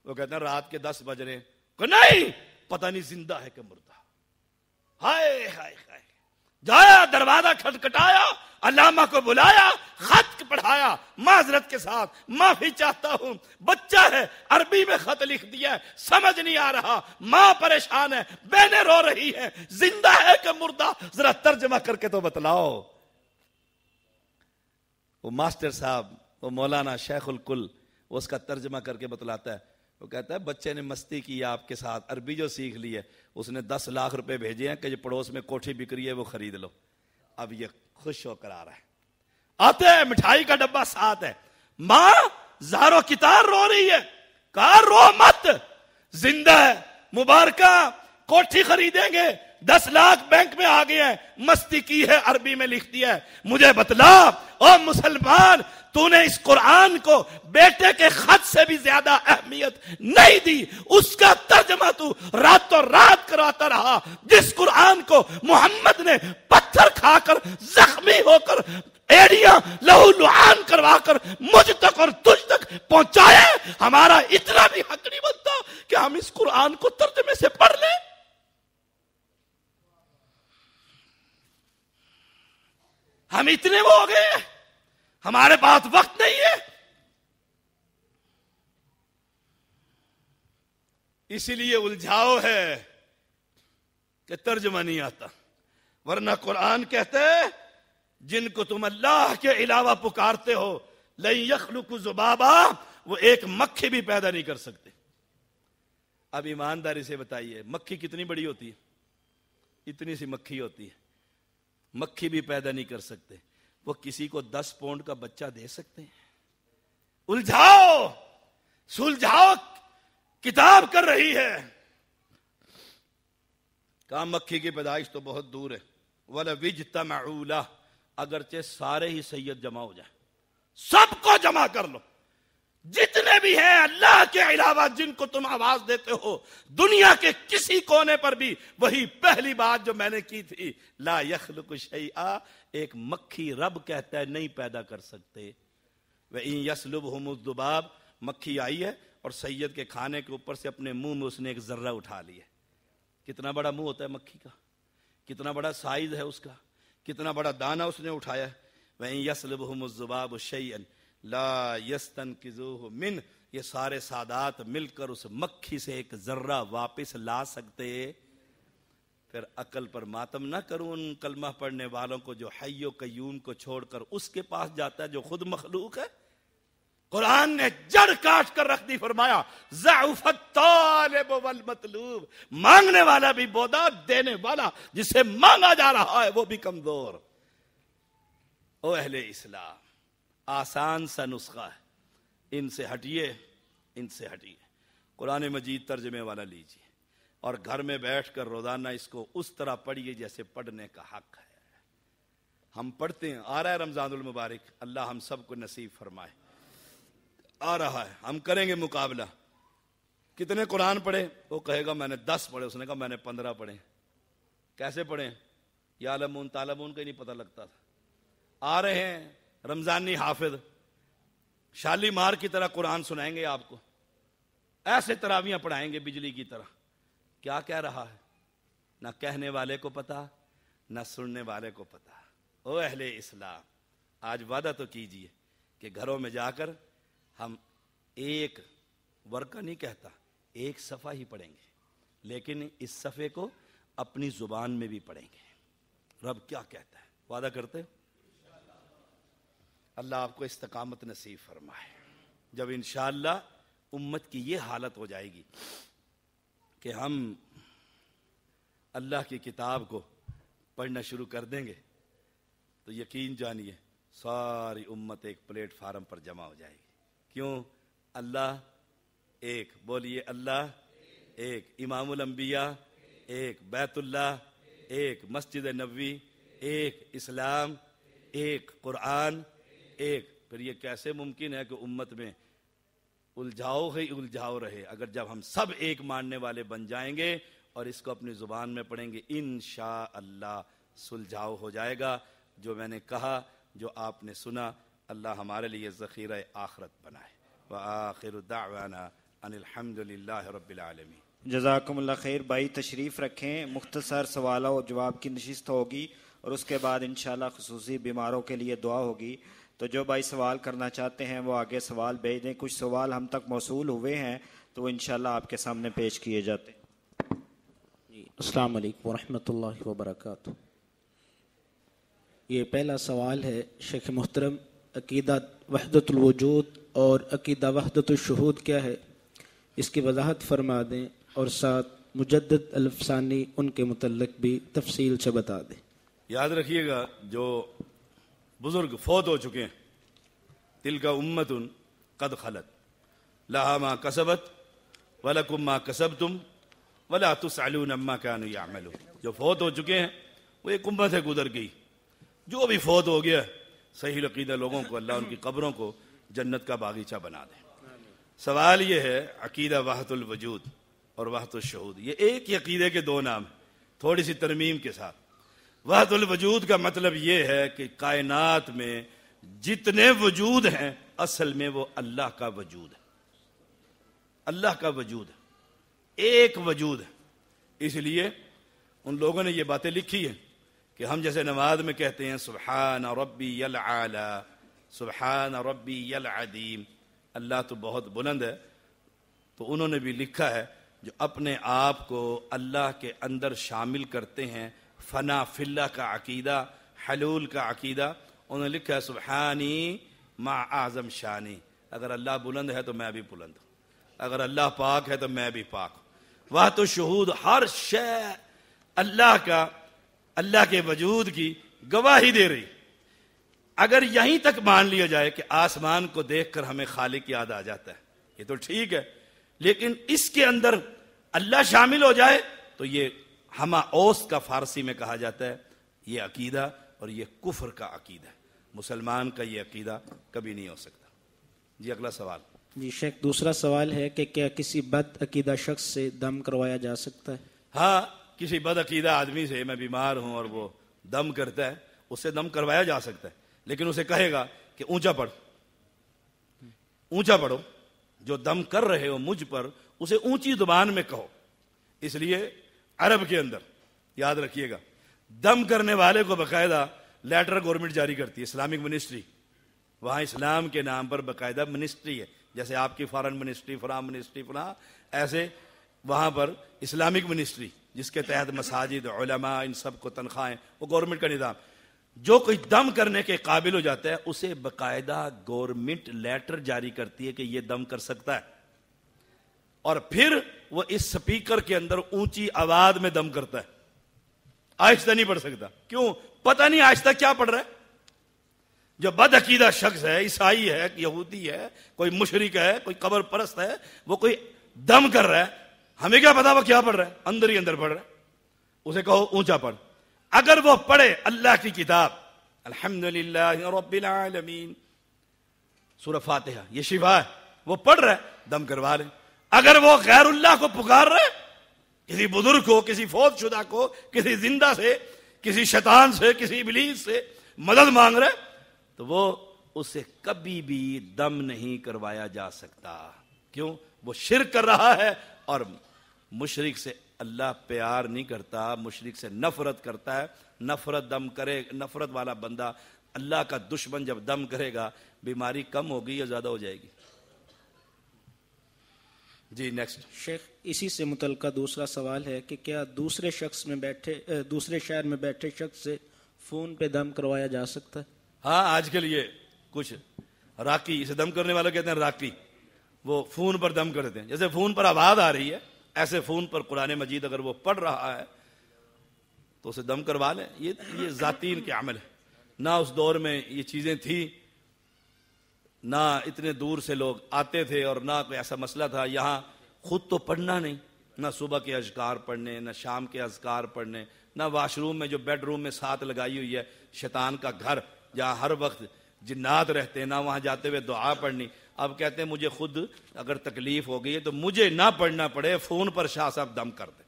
وہ کہتے ہیں رات کے 10 بج رہے ہیں، کہ نہیں پتہ نہیں زندہ ہے کہ مردہ. ہائے ہائے ہائے. جایا، دروازہ کھٹکھٹایا، علامہ کو بلایا، خط پڑھایا، معذرت کے ساتھ معافی چاہتا ہوں، بچہ ہے، عربی میں خط لکھ دیا ہے، سمجھ نہیں آ رہا، ماں پریشان ہے، بہنیں رو رہی ہیں، زندہ ہے کہ مردہ، ذرا ترجمہ کر کے تو بتلاؤ. وہ ماسٹر صاحب، وہ مولانا شیخ الکل، وہ اس کا ترجمہ کر کے بتلاتا ہے. وہ کہتا ہے بچے نے مستی کی آپ کے ساتھ، عربی جو سیکھ لی ہے، اس نے 10 لاکھ روپے بھیجے ہیں کہ یہ پڑوس میں کوٹھی بک رہی ہے، وہ خرید لو. اب یہ خوش ہو کر آ رہا ہے، آتے ہیں، مٹھائی کا ڈبہ ساتھ ہے، ماں زارو کتار رو رہی ہے، کہا رو مت، زندہ ہے، مبارکہ کوٹھی خریدیں گے، 10 لاکھ بینک میں آ گئے ہیں، مستی کی ہے، عربی میں لکھ دیا ہے، مجھے بتلا او مسلمان، تو نے اس قرآن کو بیٹے کے خط سے بھی زیادہ اہمیت نہیں دی، اس کا ترجمہ تو راتوں رات کراتا رہا، جس قرآن کو محمد نے پتھر کھا کر زخمی ہو کر ایڑیاں لہو لعان کروا کر مجھ تک اور تجھ تک پہنچایا، ہمارا اتنا بھی حق نہیں بنتا کہ ہم اس قرآن کو ترجمے سے پڑھ لیں۔ ہم اتنے وہ ہو گئے، ہمارے پاس وقت نہیں ہے، اسی لیے الجھاؤ ہے کہ ترجمہ نہیں آتا، ورنہ قرآن کہتے ہیں جن کو تم اللہ کے علاوہ پکارتے ہو لن یخلقوا ذبابا، وہ ایک مکھی بھی پیدا نہیں کر سکتے۔ اب ایمانداری سے بتائیے مکھی کتنی بڑی ہوتی ہے؟ اتنی سی مکھی ہوتی ہے، مکھی بھی پیدا نہیں کر سکتے، وہ کسی کو 10 پاؤنڈ کا بچہ دے سکتے ہیں؟ الجھاؤ سلجھاؤ کتاب کر رہی ہے، کہاں مکھی کی پیدائش تو بہت دور ہے، وَلَوِ اجْتَمَعُوا لَهُ، اگرچہ سارے ہی سید جمع ہو جائیں، سب کو جمع کر لو، جتنے بھی ہیں اللہ کے علاوہ جن کو تم آواز دیتے ہو، دنیا کے کسی کونے پر بھی وہی پہلی بات جو میں نے کی تھی، لا یخلق شیئا، ایک مکھی رب کہتا ہے نہیں پیدا کر سکتے۔ وَإِن يَسْلُبْهُمُ الذُّبَابُ، مکھی آئی ہے اور سید کے کھانے کے اوپر سے اپنے منہ میں اس نے ایک ذرہ اٹھا لیا۔ کتنا بڑا منہ ہوتا ہے مکھی کا، کتنا بڑا سائز ہے اس کا، کتنا بڑا دانہ اس نے اٹھایا ہے۔ وَإِن يَسْلُبْهُمُ الذُّبَابُ شَيْئًا لا يستنقذوه من، یہ سارے سادات مل کر اس مکھی سے ایک ذرہ واپس لا سکتے۔ پھر عقل پر ماتم نہ کروں ان کلمہ پڑھنے والوں کو جو حی و قیوم کو چھوڑ کر اس کے پاس جاتا ہے جو خود مخلوق ہے۔ قرآن نے جڑ کاٹ کر رکھ دی، فرمایا ضعف الطالب والمطلوب، مانگنے والا بھی بودا، دینے والا جسے مانگا جا رہا ہے وہ بھی کمزور۔ او اہل اسلام، آسان سا نسخہ ہے، ان سے ہٹیے، ان سے ہٹیے، قرآن مجید ترجمے والا لیجیے اور گھر میں بیٹھ کر روزانہ اس کو اس طرح پڑھیے جیسے پڑھنے کا حق ہے۔ ہم پڑھتے ہیں، آ رہا ہے رمضان المبارک، اللہ ہم سب کو نصیب فرمائے، آ رہا ہے، ہم کریں گے مقابلہ۔ کتنے قرآن پڑھے؟ وہ کہے گا میں نے 10 پڑھے، اس نے کہا میں نے 15 پڑھے۔ کیسے پڑھے؟ یعلمون تعلمون کا ہی نہیں پتہ لگتا تھا۔ آ رہے ہیں رمضانی حافظ، شالی مار کی طرح قرآن سنائیں گے آپ کو، ایسے تراویاں پڑھائیں گے بجلی کی طرح۔ کیا کہہ رہا ہے؟ نہ کہنے والے کو پتا، نہ سننے والے کو پتا۔ او اہل اسلام، آج وعدہ تو کیجئے کہ گھروں میں جا کر ہم ایک ورقہ نہیں کہتا، ایک صفحہ ہی پڑھیں گے، لیکن اس صفحے کو اپنی زبان میں بھی پڑھیں گے۔ رب کیا کہتا ہے؟ وعدہ کرتے ہیں؟ اللہ آپ کو استقامت نصیب فرمائے۔ جب انشاءاللہ امت کی یہ حالت ہو جائے گی کہ ہم اللہ کی کتاب کو پڑھنا شروع کر دیں گے تو یقین جانیے ساری امت ایک پلیٹ فارم پر جمع ہو جائے گی۔ کیوں؟ اللہ ایک، بولیے اللہ ایک، امام الانبیاء ایک، بیت اللہ ایک، مسجد نبوی ایک، اسلام ایک، قرآن ایک۔ پھر یہ کیسے ممکن ہے کہ امت میں الجھاؤ ہی الجھاؤ رہے؟ اگر جب ہم سب ایک ماننے والے بن جائیں گے اور اس کو اپنی زبان میں پڑھیں گے، انشاءاللہ سلجھاؤ ہو جائے گا۔ جو میں نے کہا، جو آپ نے سنا، اللہ ہمارے لیے ذخیرہ آخرت بنائے۔ وآخر دعوانا ان الحمدللہ رب العالمین۔ جزاکم اللہ خیر۔ بھائی تشریف رکھیں، مختصر سوال و جواب کی نشست ہوگی اور اس کے بعد انشاءاللہ خصوصی بیماروں کے لیے دعا ہوگی۔ تو جو بھائی سوال کرنا چاہتے ہیں وہ آگے سوال بھیج دیں۔ کچھ سوال ہم تک موصول ہوئے ہیں تو وہ انشاءاللہ آپ کے سامنے پیش کیے جاتے ہیں۔ السلام علیکم ورحمۃ اللہ وبرکاتہ۔ یہ پہلا سوال ہے، شیخ محترم، عقیدہ وحدت الوجود اور عقیدہ وحدت الشہود کیا ہے؟ اس کی وضاحت فرما دیں اور ساتھ مجدد الفسانی ان کے متعلق بھی تفصیل سے بتا دیں۔ یاد رکھیے گا، جو بزرگ فوت ہو چکے ہیں، تلک امت قد خلت لہا ما کسبت ولکم ما کسبتم ولا تسألون عما كانوا يعملون. جو فوت ہو چکے ہیں وہ ایک امت ہے گزر گئی. جو بھی فوت ہو گیا صحیح عقیدہ لوگوں کو اللہ ان کی قبروں کو جنت کا باغیچہ بنا دے. سوال یہ ہے عقیدہ وحدت الوجود اور وحدت الشہود، یہ ایک ہی عقیدے کے دو نام ہیں تھوڑی سی ترمیم کے ساتھ. وحدت الوجود کا مطلب یہ ہے کہ کائنات میں جتنے وجود ہیں اصل میں وہ اللہ کا وجود ہے. اللہ کا وجود ہے، ایک وجود ہے. اس لیے ان لوگوں نے یہ باتیں لکھی ہیں کہ ہم جیسے نماز میں کہتے ہیں سبحان ربی العالی سبحان ربی العظیم، اللہ تو بہت بلند ہے، تو انہوں نے بھی لکھا ہے جو اپنے آپ کو اللہ کے اندر شامل کرتے ہیں، فنا فی اللہ کا عقیدہ، حلول کا عقیدہ، انہوں نے لکھا ہے سبحانی مع اعظم شانی. اگر اللہ بلند ہے تو میں بھی بلند ہوں، اگر اللہ پاک ہے تو میں بھی پاک ہوں. وحدت الشہود ہر شے اللہ کے وجود کی گواہی دے رہی. اگر یہیں تک مان لیا جائے کہ آسمان کو دیکھ کر ہمیں خالق یاد آ جاتا ہے یہ تو ٹھیک ہے، لیکن اس کے اندر اللہ شامل ہو جائے تو یہ ہما اوس کا فارسی میں کہا جاتا ہے یہ عقیدہ، اور یہ کفر کا عقیدہ ہے. مسلمان کا یہ عقیدہ کبھی نہیں ہو سکتا. جی اگلا سوال. جی شیخ دوسرا سوال ہے کہ کیا کسی بد عقیدہ شخص سے دم کروایا جا سکتا ہے؟ ہاں، کسی بد عقیدہ آدمی سے میں بیمار ہوں اور وہ دم کرتا ہے، اس سے دم کروایا جا سکتا ہے، لیکن اسے کہے گا کہ اونچا پڑھو. جو دم کر رہے ہو مجھ پر اسے اونچی زبان میں کہو. اس لیے عرب کے اندر یاد رکھیے گا دم کرنے والے کو باقاعدہ لیٹر گورنمنٹ جاری کرتی ہے، اسلامک منسٹری. وہاں اسلام کے نام پر باقاعدہ منسٹری ہے، جیسے آپ کی فارن منسٹری فلاں، ایسے وہاں پر اسلامک منسٹری جس کے تحت مساجد، علماء، ان سب کو تنخواہیں، وہ گورنمنٹ کا نظام. جو کوئی دم کرنے کے قابل ہو جاتا ہے اسے باقاعدہ گورنمنٹ لیٹر جاری کرتی ہے کہ یہ دم کر سکتا ہے، اور پھر وہ اس سپیکر کے اندر اونچی آواز میں دم کرتا ہے. آہستہ نہیں پڑھ سکتا. کیوں؟ پتہ نہیں آہستہ کیا پڑھ رہا ہے. جو بد عقیدہ شخص ہے، عیسائی ہے، یہودی ہے، کوئی مشرک ہے، کوئی قبر پرست ہے، وہ کوئی دم کر رہا ہے، ہمیں کیا پتا وہ کیا پڑھ رہا ہے، اندر ہی اندر پڑھ رہا ہے. اسے کہو اونچا پڑھ. اگر وہ پڑھے اللہ کی کتاب الحمدللہ رب العالمین سورہ فاتحہ، یہ شفا ہے، وہ پڑھ رہا ہے، دم کروا لیں. اگر وہ غیر اللہ کو پکار رہے، کسی بزرگ کو، کسی فوت شدہ کو، کسی زندہ سے، کسی شیطان سے، کسی ابلیس سے مدد مانگ رہے، تو وہ اسے کبھی بھی دم نہیں کروایا جا سکتا. کیوں؟ وہ شرک کر رہا ہے، اور مشرک سے اللہ پیار نہیں کرتا، مشرک سے نفرت کرتا ہے. نفرت والا بندہ، اللہ کا دشمن جب دم کرے گا بیماری کم ہوگی یا زیادہ ہو جائے گی؟ جی نیکسٹ. شیخ اسی سے متعلقہ دوسرا سوال ہے کہ کیا دوسرے شہر میں بیٹھے شخص سے فون پہ دم کروایا جا سکتا ہے؟ ہاں، آج کل یہ کچھ راکی، اسے دم کرنے والے کہتے ہیں راکی، وہ فون پر دم کرتے ہیں. جیسے فون پر آواز آ رہی ہے ایسے فون پر قرآن مجید اگر وہ پڑھ رہا ہے تو اسے دم کروا لیں. یہ ذاتی ان کے عمل ہے. نہ اس دور میں یہ چیزیں تھی، نہ اتنے دور سے لوگ آتے تھے، اور نہ کوئی ایسا مسئلہ تھا. یہاں خود تو پڑھنا نہیں، نہ صبح کے اذکار پڑھنے، نہ شام کے اذکار پڑھنے، نہ واش روم میں جو بیڈ روم میں ساتھ لگائی ہوئی ہے شیطان کا گھر جہاں ہر وقت جنات رہتے ہیں، نہ وہاں جاتے ہوئے دعا پڑھنی. اب کہتے ہیں مجھے خود اگر تکلیف ہو گئی ہے تو مجھے نہ پڑھنا پڑے، فون پر شاہ صاحب دم کر دیں.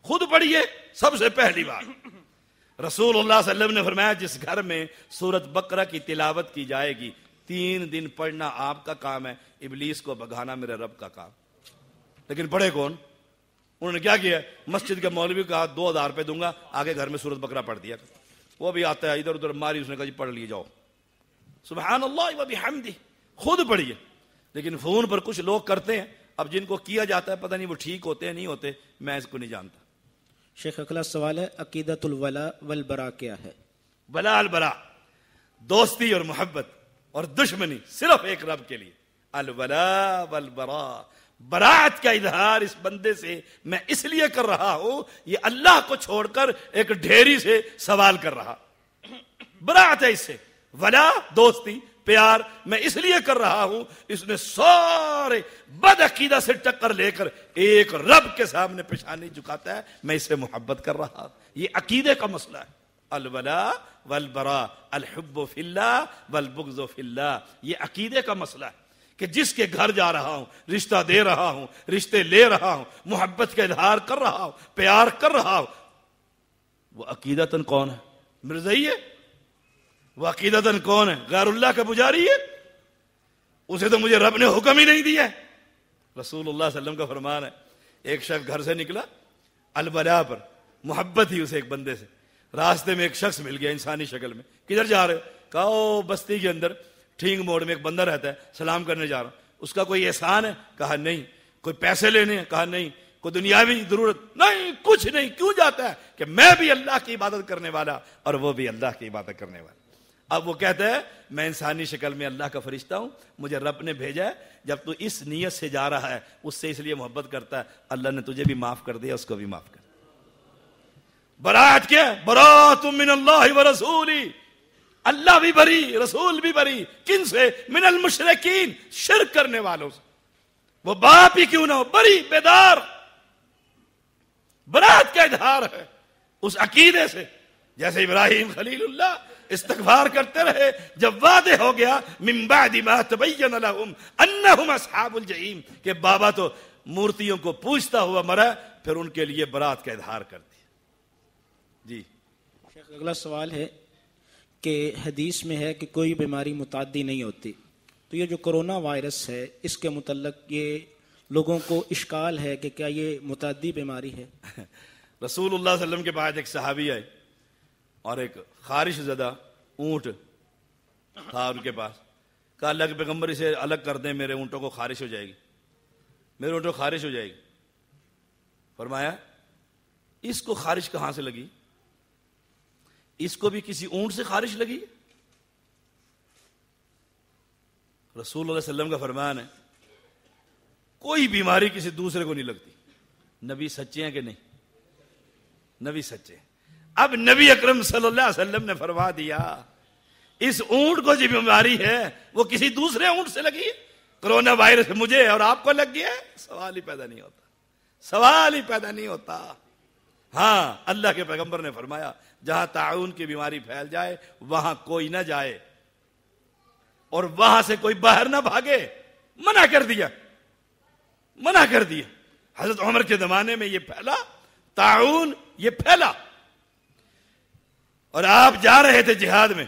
خود پڑھیے. سب سے پہلی بات رسول اللہ صلی اللہ علیہ وسلم نے فرمایا جس گھر میں سورۃ بقرہ کی تلاوت کی جائے گی 3 دن پڑھنا آپ کا کام ہے، ابلیس کو بھگانا میرے رب کا کام. لیکن پڑھے کون؟ انہوں نے کیا کیا؟ مسجد کے مولوی کہا 2000 روپے دوں گا، آگے گھر میں سورۃ بقرہ پڑھ دیا. وہ بھی آتا ہے ادھر ادھر ماری، اس نے کہا جی پڑھ لیے جاؤ. سبحان اللہ و بحمدہ. خود پڑھیے. لیکن فون پر کچھ لوگ کرتے ہیں، اب جن کو کیا جاتا ہے پتہ نہیں وہ ٹھیک ہوتے ہیں نہیں ہوتے، میں اس کو نہیں جانتا. شیخ اگلا سوال ہے عقیدۃ الولا والبراء کیا ہے؟ ولا البراء، دوستی اور محبت اور دشمنی صرف ایک رب کے لیے. الولا والبراء، براعت کا اظہار اس بندے سے میں اس لیے کر رہا ہوں، یہ اللہ کو چھوڑ کر ایک ڈھیری سے سوال کر رہا. براعت ہے اس سے. ولا دوستی، پیار میں اس لیے کر رہا ہوں، اس نے سارے بد عقیدہ سے ٹکر لے کر ایک رب کے سامنے پیشانی جھکاتا ہے، میں اسے محبت کر رہا ہوں۔ یہ عقیدے کا مسئلہ ہے، الولاء والبراء، الحب فی اللہ والبغض فی اللہ، یہ عقیدے کا مسئلہ ہے کہ جس کے گھر جا رہا ہوں، رشتہ دے رہا ہوں، رشتے لے رہا ہوں، محبت کا اظہار کر رہا ہوں، پیار کر رہا ہوں، وہ عقیدتاً کون ہے؟ مرزائی ہے؟ وہ عقیدتاً کون ہے؟ غیر اللہ کا پجاری ہے؟ اسے تو مجھے رب نے حکم ہی نہیں دیا ہے۔ رسول اللہ صلی اللہ علیہ وسلم کا فرمان ہے، ایک شخص گھر سے نکلا الولاء پر، محبت ہی اسے ایک بندے سے، راستے میں ایک شخص مل گیا انسانی شکل میں، کدھر جا رہے ہو؟ کہا او بستی کے اندر ٹھینگ موڑ میں ایک بندہ رہتا ہے، سلام کرنے جا رہا ہوں۔ اس کا کوئی احسان ہے؟ کہا نہیں۔ کوئی پیسے لینے ہیں؟ کہا نہیں۔ کوئی دنیاوی ضرورت؟ نہیں، کچھ نہیں۔ کیوں جاتا ہے؟ کہ میں بھی اللہ کی عبادت کرنے والا اور وہ بھی اللہ کی عبادت کرنے والا۔ اب وہ کہتا ہے میں انسانی شکل میں اللہ کا فرشتہ ہوں، مجھے رب نے بھیجا ہے، جب تو اس نیت سے جا رہا ہے، اس سے اس لیے محبت کرتا ہے، اللہ نے تجھے بھی معاف کر دیا، اس کو بھی معاف کر دیا۔ برات کیا؟ برات من اللہ ورسولہ، اللہ بھی بری، رسول بھی بری، کن سے؟ من المشرکین، شرک کرنے والوں سے، وہ باپ ہی کیوں نہ ہو، بری، بیدار۔ برات کا اظہار ہے اس عقیدے سے، جیسے ابراہیم خلیل اللہ استغفار کرتے رہے، جب واضح ہو گیا من بعد ما تبین لهم انہم اصحاب الجحیم کہ بابا تو مورتیوں کو پوجتا ہوا مرا، پھر ان کے لیے برات کا اظہار کر دیا۔ جی شیخ اگلا سوال ہے کہ حدیث میں ہے کہ کوئی بیماری متعدی نہیں ہوتی، تو یہ جو کرونا وائرس ہے اس کے متعلق یہ لوگوں کو اشکال ہے کہ کیا یہ متعدی بیماری ہے؟ رسول اللہ صلی اللہ علیہ وسلم کے بعد ایک صحابی آئے اور ایک خارش زدہ اونٹ تھا ان کے پاس، کہا اللہ کے پیغمبر اسے الگ کر دیں، میرے اونٹوں کو خارش ہو جائے گی، میرے اونٹوں کو خارش ہو جائے گی۔ فرمایا اس کو خارش کہاں سے لگی؟ اس کو بھی کسی اونٹ سے خارش لگی؟ رسول اللہ علیہ وسلم کا فرمان ہے کوئی بیماری کسی دوسرے کو نہیں لگتی۔ نبی سچے ہیں کہ نہیں؟ نبی سچے ہیں۔ اب نبی اکرم صلی اللہ علیہ وسلم نے فرما دیا اس اونٹ کو جو بیماری ہے وہ کسی دوسرے اونٹ سے لگی ہے، کرونا وائرس مجھے اور آپ کو لگ گیا ہے، سوال ہی پیدا نہیں ہوتا، سوال ہی پیدا نہیں ہوتا۔ ہاں اللہ کے پیغمبر نے فرمایا جہاں طاعون کی بیماری پھیل جائے وہاں کوئی نہ جائے اور وہاں سے کوئی باہر نہ بھاگے، منع کر دیا، منع کر دیا۔ حضرت عمر کے زمانے میں یہ پھیلا، طاعون یہ پھیلا، اور آپ جا رہے تھے جہاد میں،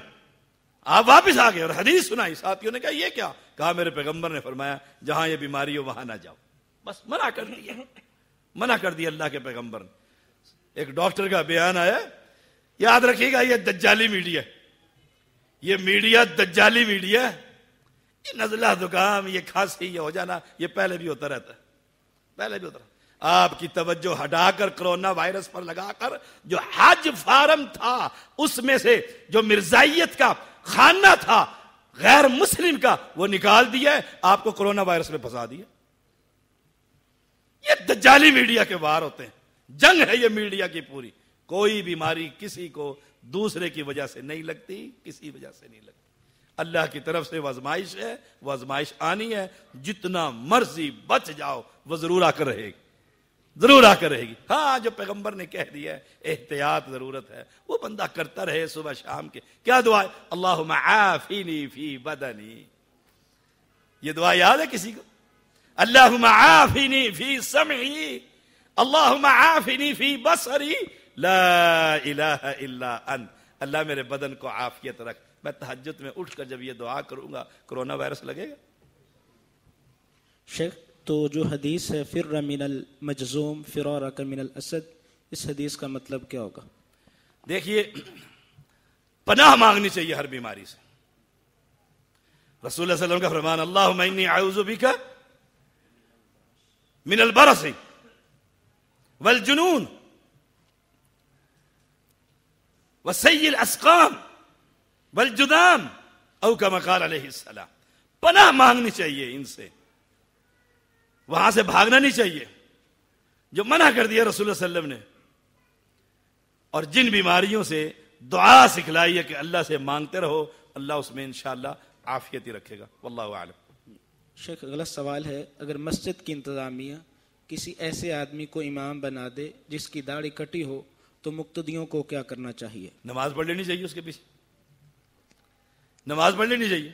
آپ واپس آ گئے اور حدیث سنائی، ساتھیوں نے کہا یہ کیا؟ کہا میرے پیغمبر نے فرمایا جہاں یہ بیماری ہو وہاں نہ جاؤ، بس منع کر دیا، منع کر دیا اللہ کے پیغمبر نے۔ ایک ڈاکٹر کا بیان آیا، یاد رکھیے گا یہ دجالی میڈیا، یہ میڈیا دجالی میڈیا، یہ نزلہ زکام، یہ کھانسی، یہ ہو جانا، یہ پہلے بھی ہوتا رہتا ہے، پہلے بھی ہوتا رہتا ہے۔ آپ کی توجہ ہٹا کر کرونا وائرس پر لگا کر جو حج فارم تھا اس میں سے جو مرزائیت کا خانہ تھا غیر مسلم کا وہ نکال دیا ہے، آپ کو کرونا وائرس میں پھنسا دیا۔ یہ دجالی میڈیا کے وار ہوتے ہیں، جنگ ہے یہ میڈیا کی پوری۔ کوئی بیماری کسی کو دوسرے کی وجہ سے نہیں لگتی، کسی وجہ سے نہیں لگتی، اللہ کی طرف سے وہ آزمائش ہے، وہ آزمائش آنی ہے، جتنا مرضی بچ جاؤ وہ ضرور آ کر رہے گی، ضرور آ کر رہے گی۔ ہاں جو پیغمبر نے کہہ دیا ہے احتیاط ضرورت ہے، وہ بندہ کرتا رہے صبح شام کے۔ کیا دعا ہے؟ اللہم عافینی فی بدنی، یہ دعا یاد ہے کسی کو؟ اللہم عافینی فی سمعی، اللہم عافینی فی بصری، لا الہ الا انت، اللہ میرے بدن کو عافیت رکھ۔ میں تہجد میں اٹھ کر جب یہ دعا کروں گا کرونا وائرس لگے گا؟ شیخ تو جو حدیث ہے فر من المجزوم فرارک من الاسد، اس حدیث کا مطلب کیا ہوگا؟ دیکھیے پناہ مانگنی چاہیے ہر بیماری سے۔ رسول اللہ صلی اللہ علیہ وسلم کا فرمان اللہم انی اعوذ بک من البرص والجنون وسیء الاسقام والجذام او کما قال علیہ السلام۔ پناہ مانگنی چاہیے ان سے، وہاں سے بھاگنا نہیں چاہیے جو منع کر دیا رسول اللہ صلی اللہ علیہ وسلم نے۔ اور جن بیماریوں سے دعا سکھلائی ہے کہ اللہ سے مانگتے رہو، اللہ اس میں انشاءاللہ عافیت ہی رکھے گا. واللہ اعلم. شیخ اگلا سوال ہے، اگر مسجد کی انتظامیہ کسی ایسے آدمی کو امام بنا دے جس کی داڑھی کٹی ہو تو مقتدیوں کو کیا کرنا چاہیے؟ نماز پڑھ لینی چاہیے اس کے پیچھے، نماز پڑھ لینی چاہیے.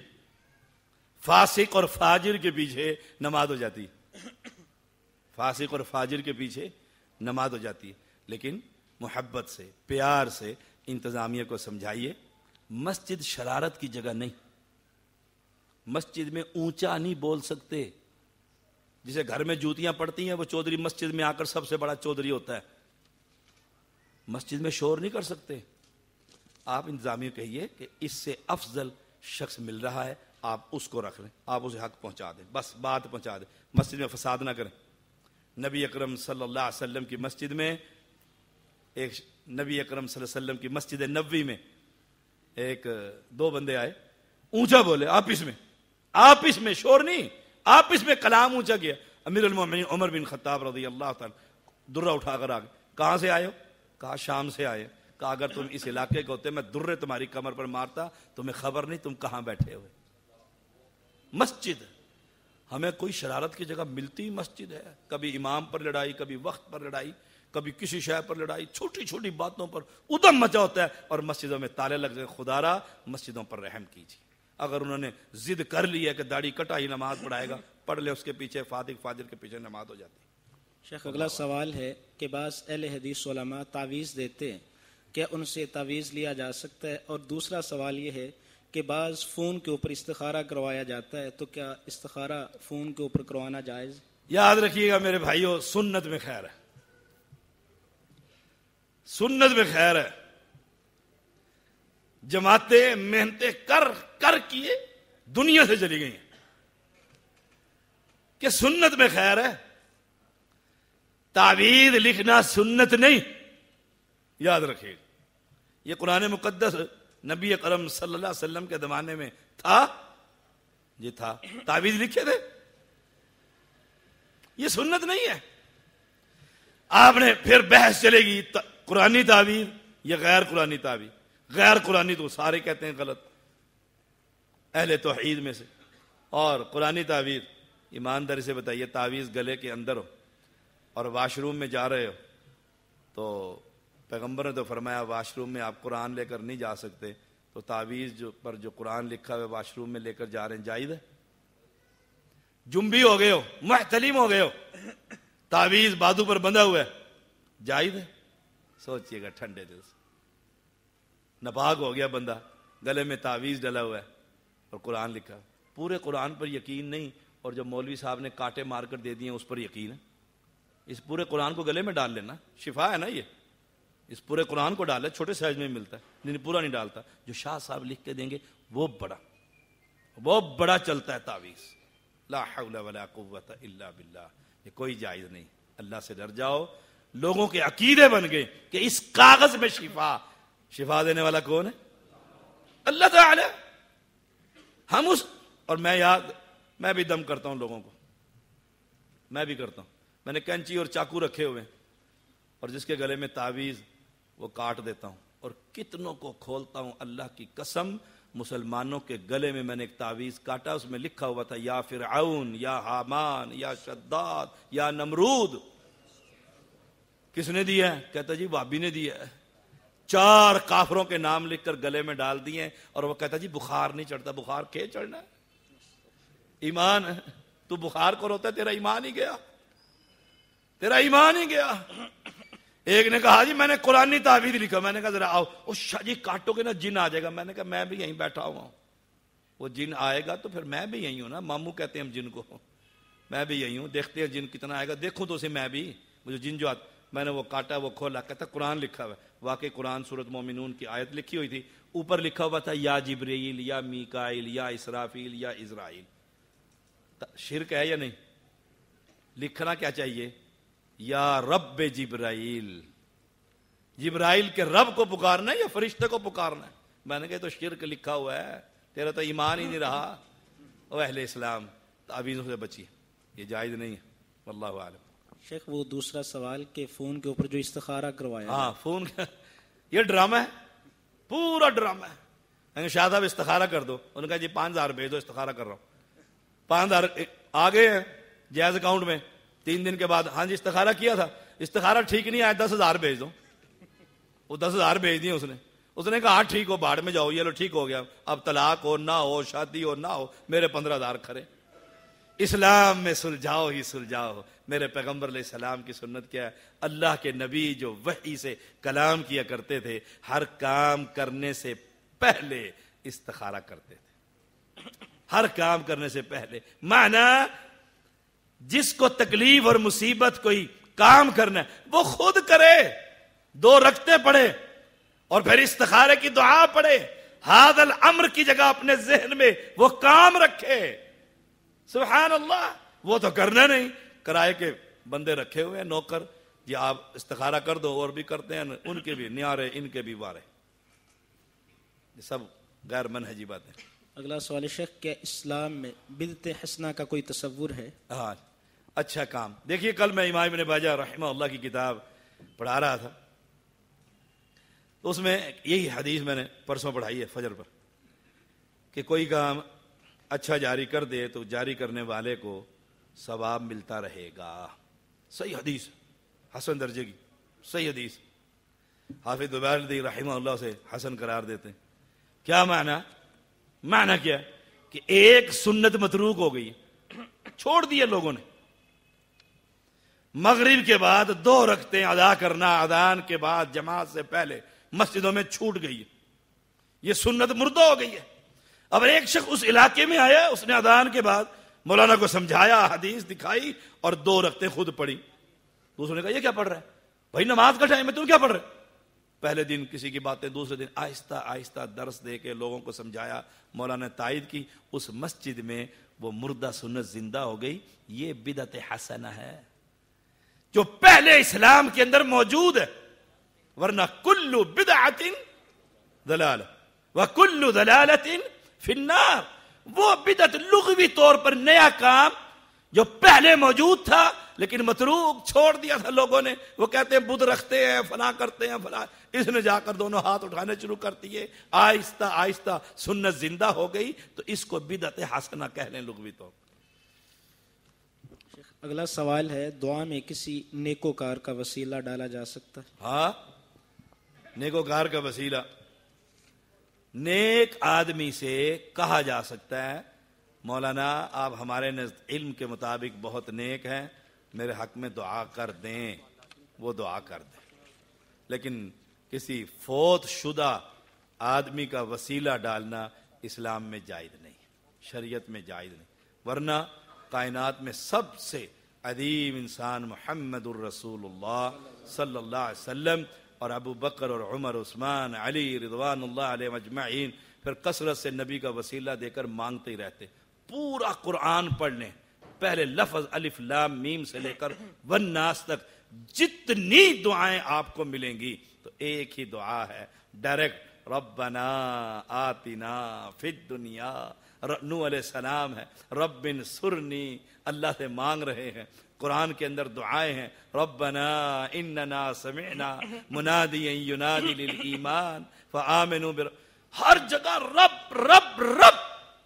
فاسق اور فاجر کے پیچھے نماز ہو جاتی ہے، فاسق اور فاجر کے پیچھے نماز ہو جاتی ہے. لیکن محبت سے، پیار سے انتظامیہ کو سمجھائیے مسجد شرارت کی جگہ نہیں. مسجد میں اونچا نہیں بول سکتے. جسے گھر میں جوتیاں پڑتی ہیں وہ چودھری مسجد میں آ کر سب سے بڑا چودھری ہوتا ہے. مسجد میں شور نہیں کر سکتے. آپ انتظامیہ کہیے کہ اس سے افضل شخص مل رہا ہے، آپ اس کو رکھ لیں، آپ اسے حق پہنچا دیں، بس بات پہنچا دیں. مسجد میں فساد نہ کریں. نبی اکرم صلی اللہ علیہ وسلم کی مسجد میں نبی اکرم صلی اللہ علیہ وسلم کی مسجد نبوی میں دو بندے آئے، اونچا بولے آپس میں شور نہیں، آپس میں کلام اونچا کیا. امیر المومنین عمر بن خطاب رضی اللہ تعالی درہ اٹھا کر آ گئے. کہاں سے آئے ہو؟ کہا شام سے آئے. کہا اگر تم اس علاقے کے ہوتے میں درے تمہاری کمر پر مارتا، تمہیں خبر نہیں تم کہاں بیٹھے ہوئے. مسجد ہمیں کوئی شرارت کی جگہ ملتی مسجد ہے. کبھی امام پر لڑائی، کبھی وقت پر لڑائی، کبھی کسی شے پر لڑائی، چھوٹی چھوٹی باتوں پر ادم مچا ہوتا ہے اور مسجدوں میں تالے لگ گئے. خدا را مسجدوں پر رحم کیجیے. اگر انہوں نے ضد کر لی ہے کہ داڑھی کٹا ہی نماز پڑھائے گا، پڑھ لے اس کے پیچھے، فاجر کے پیچھے نماز ہو جاتی. شیخ اگلا سوال ہے کہ بعض اہل حدیث علماء تعویذ دیتے ہیں، کیا ان سے تعویذ لیا جا سکتا ہے؟ اور دوسرا سوال یہ ہے کہ بعض فون کے اوپر استخارہ کروایا جاتا ہے، تو کیا استخارہ فون کے اوپر کروانا جائز؟ یاد رکھیے گا میرے بھائیو، سنت میں خیر ہے، سنت میں خیر ہے. جماعتیں محنتیں کر کیے دنیا سے چلی گئی ہیں کہ سنت میں خیر ہے. تعویذ لکھنا سنت نہیں، یاد رکھیے. یہ قرآن مقدس نبی اکرم صلی اللہ علیہ وسلم کے زمانے میں تھا، یہ تھا، تعویذ لکھے تھے. یہ سنت نہیں ہے. آپ نے پھر بحث چلے گی قرآنی تعویذ یا غیر قرآنی تعویذ. غیر قرآنی تو سارے کہتے ہیں غلط اہل توحید میں سے، اور قرآنی تعویذ ایمانداری سے بتائیے، تعویذ گلے کے اندر ہو اور واش روم میں جا رہے ہو تو پیغمبر نے تو فرمایا واش روم میں آپ قرآن لے کر نہیں جا سکتے، تو تعویذ پر جو قرآن لکھا ہوا واش روم میں لے کر جا رہے ہیں جائز ہے؟ جنبی ہو گئے ہو، محتلم ہو گئے ہو، تعویذ بازو پر بندھا ہوا ہے، جائز ہے؟ سوچئے گا ٹھنڈے دل سے. ناپاک ہو گیا بندہ، گلے میں تعویذ ڈلا ہوا ہے اور قرآن لکھا، پورے قرآن پر یقین نہیں، اور جب مولوی صاحب نے کانٹے مار کر دے دیے اس پر یقین ہے. اس پورے قرآن کو گلے میں ڈال لینا، شفا ہے نا یہ. اس پورے قرآن کو ڈالے، چھوٹے سائز میں ملتا ہے، نہیں پورا نہیں ڈالتا. جو شاہ صاحب لکھ کے دیں گے وہ بڑا چلتا ہے تعویذ. لا حول ولا قوت الا باللہ. یہ کوئی جائز نہیں. اللہ سے ڈر جاؤ. لوگوں کے عقیدے بن گئے کہ اس کاغذ میں شفا دینے والا کون ہے؟ اللہ تعالی. ہم اور میں بھی دم کرتا ہوں لوگوں کو، میں بھی کرتا ہوں. میں نے کینچی اور چاقو رکھے ہوئے ہیں اور جس کے گلے میں تعویذ وہ کاٹ دیتا ہوں، اور کتنوں کو کھولتا ہوں. اللہ کی قسم، مسلمانوں کے گلے میں نے ایک تعویذ کاٹا، اس میں لکھا ہوا تھا یا فرعون، یا حامان، یا شداد، یا نمرود. کس نے دیا ہے؟ کہتا جی بھابی نے دیا ہے. 4 کافروں کے نام لکھ کر گلے میں ڈال دیے، اور وہ کہتا جی بخار نہیں چڑھتا. بخار کھے چڑھنا ہے؟ ایمان ہے. تو بخار کو روتا ہے، تیرا ایمان ہی گیا، تیرا ایمان ہی گیا. ایک نے کہا جی میں نے قرآنی تعویذ لکھا. میں نے کہا ذرا آؤ. شاہ جی کاٹو گے نا جن آ جائے گا. میں نے کہا میں بھی یہیں بیٹھا ہوا ہوں. وہ جن آئے گا تو پھر میں بھی یہیں ہوں نا. ماموں کہتے ہیں ہم جن کو، میں بھی یہیں ہوں. دیکھتے ہیں جن کتنا آئے گا، دیکھوں تو اسے میں بھی. مجھے جن جو میں نے وہ کاٹا، وہ کھولا، کہتا قرآن لکھا ہوا ہے. واقعی قرآن سورۃ مومنون کی آیت لکھی ہوئی تھی، اوپر لکھا ہوا تھا یا جبرائیل، یا میکائیل، یا اسرافیل، یا اسرائیل. شرک ہے یا نہیں؟ لکھنا کیا چاہیے؟ یا رب جبرائیل. جبرائیل کے رب کو پکارنا ہے یا فرشتے کو پکارنا ہے؟ میں نے کہا تو شرک لکھا ہوا ہے، تیرا تو ایمان ہی نہیں رہا. او اہل اسلام، تعویذوں سے بچیے، یہ جائز نہیں ہے. واللہ اعلم. شیخ وہ دوسرا سوال کہ فون کے اوپر جو استخارہ کروایا، ہاں فون کا یہ ڈرامہ ہے، پورا ڈرامہ ہے. شاہ صاحب استخارہ کر دو. انہوں نے کہا جی 5,000 بھیج دو, استخارہ کر رہا ہوں. 5,000 آ گئے ہیں جائز اکاؤنٹ میں. 3 دن کے بعد ہاں جی استخارہ کیا تھا, استخارہ ٹھیک نہیں آیا, 10,000 بھیج دو. وہ 10,000 بھیج دیے اس نے کہا ہاں ٹھیک ہو, باڑ میں جاؤ, یہ لو ٹھیک ہو گیا, اب طلاق ہو نہ ہو, شادی ہو نہ ہو, میرے 15,000 کھڑے. اسلام میں سلجھاؤ ہی سلجھاؤ. میرے پیغمبر علیہ السلام کی سنت کیا ہے؟ اللہ کے نبی جو وحی سے کلام کیا کرتے تھے, ہر کام کرنے سے پہلے استخارہ کرتے تھے. ہر کام کرنے سے پہلے. معنی جس کو تکلیف اور مصیبت کوئی کام کرنا ہے وہ خود کرے, 2 رکعتیں پڑھے اور پھر استخارے کی دعا پڑھے. ھذا الامر کی جگہ اپنے ذہن میں وہ کام رکھے. سبحان اللہ. وہ تو کرنا نہیں, کرائے کے بندے رکھے ہوئے ہیں نوکر, جی آپ استخارہ کر دو, اور بھی کرتے ہیں, ان کے بھی نیارے ان کے بھی وارے. یہ سب غیر منہجی باتیں. اگلا سوال شیخ, کیا اسلام میں بدعت حسنہ کا کوئی تصور ہے؟ ہاں اچھا کام. دیکھیے کل میں امام ابن باجہ رحمہ اللہ کی کتاب پڑھا رہا تھا, تو اس میں یہی حدیث میں نے پرسوں پڑھائی ہے فجر پر, کہ کوئی کام اچھا جاری کر دے تو جاری کرنے والے کو ثواب ملتا رہے گا. صحیح حدیث, حسن درجے کی صحیح حدیث. حافظ دوبالدی رحمہ اللہ سے حسن قرار دیتے ہیں. کیا معنی کیا کہ ایک سنت متروک ہو گئی, چھوڑ دیے لوگوں نے. مغرب کے بعد 2 رکعتیں ادا کرنا اذان کے بعد جماعت سے پہلے مسجدوں میں چھوٹ گئی ہے, یہ سنت مردہ ہو گئی ہے. اب ایک شخص اس علاقے میں آیا, اس نے اذان کے بعد مولانا کو سمجھایا, حدیث دکھائی اور 2 رکعتیں خود پڑھی. دوسروں نے کہا یہ کیا پڑھ رہا ہے بھائی, نماز کا ٹائم ہے, تم کیا پڑھ رہے؟ پہلے دن کسی کی باتیں, دوسرے دن آہستہ آہستہ درس دے کے لوگوں کو سمجھایا. مولانا نے تائید کی, اس مسجد میں وہ مردہ سنت زندہ ہو گئی. یہ بدعت حسنہ ہے جو پہلے اسلام کے اندر موجود ہے, ورنہ کل بدعت ضلالہ وکل ضلالۃ فی النار. وہ بدعت لغوی طور پر نیا کام جو پہلے موجود تھا لیکن متروک چھوڑ دیا تھا لوگوں نے. وہ کہتے ہیں بدھ رکھتے ہیں, فلاں کرتے ہیں, فلاں. اس نے جا کر دونوں ہاتھ اٹھانے شروع کر دیے, آہستہ آہستہ سنت زندہ ہو گئی, تو اس کو بدعت حسنہ کہہ لیں لغوی طور. اگلا سوال ہے, دعا میں کسی نیکوکار کا وسیلہ ڈالا جا سکتا ہے؟ ہاں, نیکوکار کا وسیلہ نیک آدمی سے کہا جا سکتا ہے, مولانا آپ ہمارے نزد علم کے مطابق بہت نیک ہیں, میرے حق میں دعا کر دیں. وہ دعا کر دیں. لیکن کسی فوت شدہ آدمی کا وسیلہ ڈالنا اسلام میں جائز نہیں, شریعت میں جائز نہیں. ورنہ کائنات میں سب سے عظیم انسان محمد الرسول اللہ صلی اللہ علیہ وسلم, اور ابو بکر اور عمر عثمان علی رضوان اللہ علیہ مجمعین پھر کثرت سے نبی کا وسیلہ دے کر مانگتے ہی رہتے. پورا قرآن پڑھ لیں, پہلے لفظ الف لام میم سے لے کر والناس تک جتنی دعائیں آپ کو ملیں گی تو ایک ہی دعا ہے ڈائریکٹ, ربنا آتنا فی الدنیا. نوح علیہ السلام ہے, رب انصرنی, اللہ سے مانگ رہے ہیں. قرآن کے اندر دعائیں ہیں, ربنا اننا سمعنا منادیا ینادی للایمان فآمنوا ہر جگہ رب رب رب,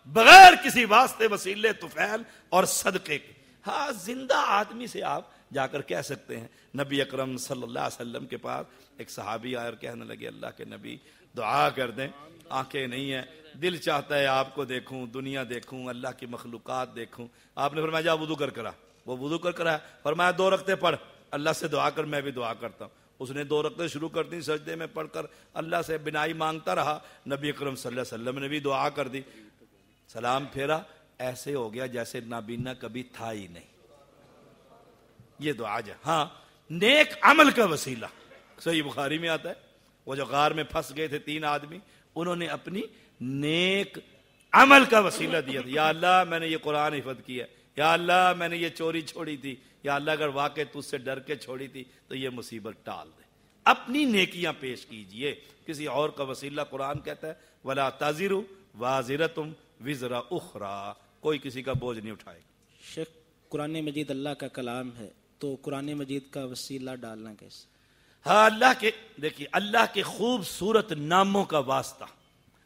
بغیر کسی واسطے وسیلے طفیل اور صدقے کے. ہاں زندہ آدمی سے آپ جا کر کہہ سکتے ہیں. نبی اکرم صلی اللہ علیہ وسلم کے پاس ایک صحابی آئے اور کہنے لگے, اللہ کے نبی دعا کر دیں, آنکھیں نہیں ہیں, دل چاہتا ہے آپ کو دیکھوں, دنیا دیکھوں, اللہ کی مخلوقات دیکھوں. آپ نے فرمایا جا وضو کر کرا. وہ وضو کر کرا, فرمایا 2 رکعتیں پڑھ, اللہ سے دعا کر, میں بھی دعا کرتا ہوں. اس نے 2 رکعتیں شروع کر دی, سجدے میں پڑھ کر اللہ سے بنائی مانگتا رہا. نبی اکرم صلی اللہ علیہ وسلم نے بھی دعا کر دی, سلام پھیرا, ایسے ہو گیا جیسے نابینا کبھی تھا ہی نہیں. یہ دعا جا. ہاں نیک عمل کا وسیلہ, صحیح بخاری میں آتا ہے, وہ جو غار میں پھنس گئے تھے 3 آدمی, انہوں نے اپنی نیک عمل کا وسیلہ دیا تھا. یا اللہ میں نے یہ قرآن حفظ کیا, یا اللہ میں نے یہ چوری چھوڑی تھی, یا اللہ اگر واقع تجھ سے ڈر کے چھوڑی تھی تو یہ مصیبت ٹال دے. اپنی نیکیاں پیش کیجئے, کسی اور کا وسیلہ. قرآن کہتا ہے ولا تزر وازرۃ وزر اخری, کوئی کسی کا بوجھ نہیں اٹھائے گا. شیخ, قرآن مجید اللہ کا کلام ہے, تو قرآن مجید کا وسیلہ ڈالنا کیسے؟ ہاں اللہ کے, دیکھیے اللہ کے خوبصورت ناموں کا واسطہ,